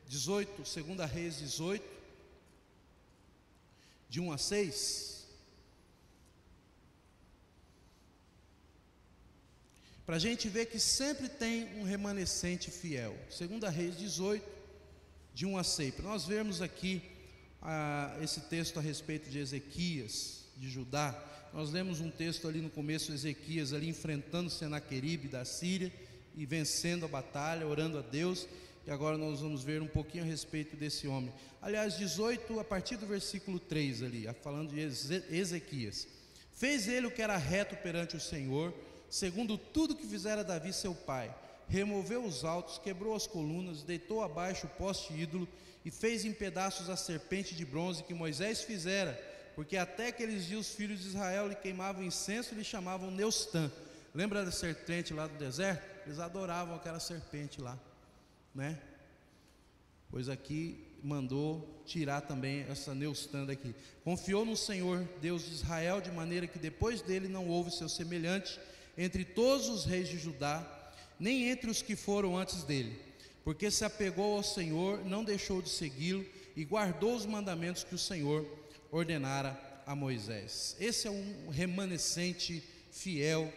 18, 2 Reis 18, de 1 a 6, para a gente ver que sempre tem um remanescente fiel. 2 Reis 18, de 1 a 6, para nós vermos aqui esse texto a respeito de Ezequias, de Judá. Nós lemos um texto ali no começo, Ezequias ali enfrentando Senaqueribe da Síria e vencendo a batalha, orando a Deus. E agora nós vamos ver um pouquinho a respeito desse homem. Aliás, 18, a partir do versículo 3 ali, falando de Ezequias. Fez ele o que era reto perante o Senhor, segundo tudo que fizera Davi seu pai. Removeu os altos, quebrou as colunas, deitou abaixo o poste ídolo e fez em pedaços a serpente de bronze que Moisés fizera, porque até aqueles dias os filhos de Israel lhe queimavam incenso e lhe chamavam Neustã. Lembra da serpente lá do deserto? Eles adoravam aquela serpente lá, né? Pois aqui mandou tirar também essa Neustã daqui. Confiou no Senhor, Deus de Israel, de maneira que depois dele não houve seu semelhante entre todos os reis de Judá, nem entre os que foram antes dele, porque se apegou ao Senhor, não deixou de segui-lo e guardou os mandamentos que o Senhor ordenara a Moisés. Esse é um remanescente fiel,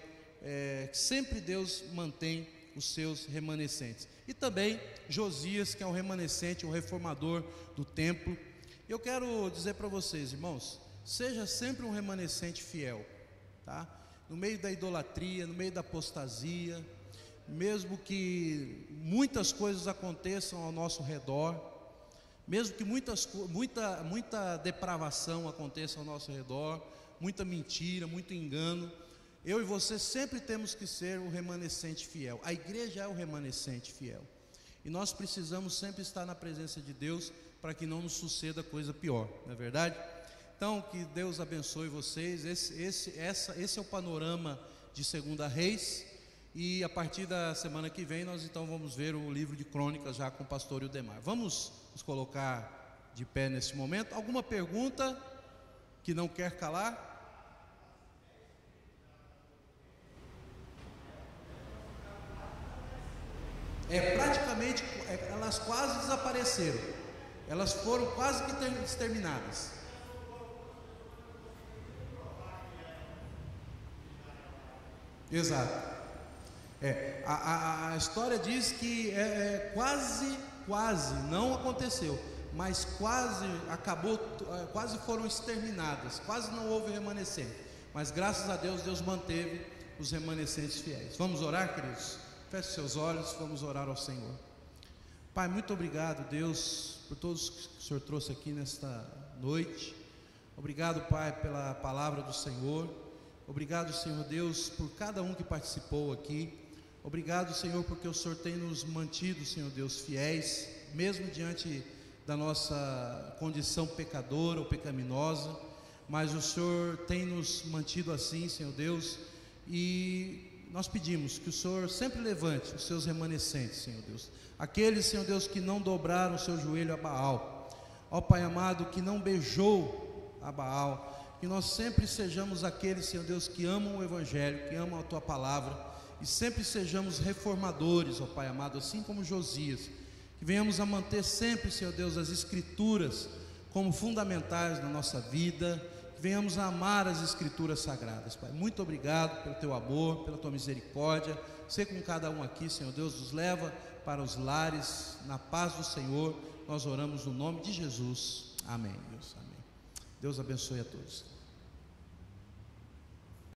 sempre Deus mantém os seus remanescentes. E também Josias, que é um remanescente, um reformador do templo. Eu quero dizer para vocês, irmãos, seja sempre um remanescente fiel, tá? No meio da idolatria, no meio da apostasia, mesmo que muitas coisas aconteçam ao nosso redor, mesmo que muita depravação aconteça ao nosso redor, muita mentira, muito engano, eu e você sempre temos que ser o remanescente fiel. A igreja é o remanescente fiel, e nós precisamos sempre estar na presença de Deus para que não nos suceda coisa pior, não é verdade? Então, que Deus abençoe vocês. Esse é o panorama de 2 Reis. E a partir da semana que vem nós então vamos ver o livro de Crônicas já com o pastor Ildemar. Vamos nos colocar de pé nesse momento. Alguma pergunta que não quer calar? Praticamente, elas quase desapareceram. Elas foram quase que exterminadas. Exato. A história diz que quase não aconteceu, mas quase acabou, quase foram exterminadas, quase não houve remanescente, mas graças a Deus, Deus manteve os remanescentes fiéis. Vamos orar, queridos? Feche seus olhos, vamos orar ao Senhor. Pai, muito obrigado, Deus, por todos que o Senhor trouxe aqui nesta noite. Obrigado, Pai, pela palavra do Senhor. Obrigado, Senhor Deus, por cada um que participou aqui. Obrigado, Senhor, porque o Senhor tem nos mantido, Senhor Deus, fiéis, mesmo diante da nossa condição pecadora ou pecaminosa, mas o Senhor tem nos mantido assim, Senhor Deus, e nós pedimos que o Senhor sempre levante os seus remanescentes, Senhor Deus, aqueles, Senhor Deus, que não dobraram o seu joelho a Baal, ó Pai amado, que não beijou a Baal, que nós sempre sejamos aqueles, Senhor Deus, que amam o Evangelho, que amam a Tua palavra, e sempre sejamos reformadores, ó Pai amado, assim como Josias, que venhamos a manter sempre, Senhor Deus, as Escrituras como fundamentais na nossa vida, que venhamos a amar as Escrituras sagradas, Pai. Muito obrigado pelo Teu amor, pela Tua misericórdia. Ser com cada um aqui, Senhor Deus, nos leva para os lares, na paz do Senhor. Nós oramos no nome de Jesus. Amém, Deus. Amém. Deus abençoe a todos.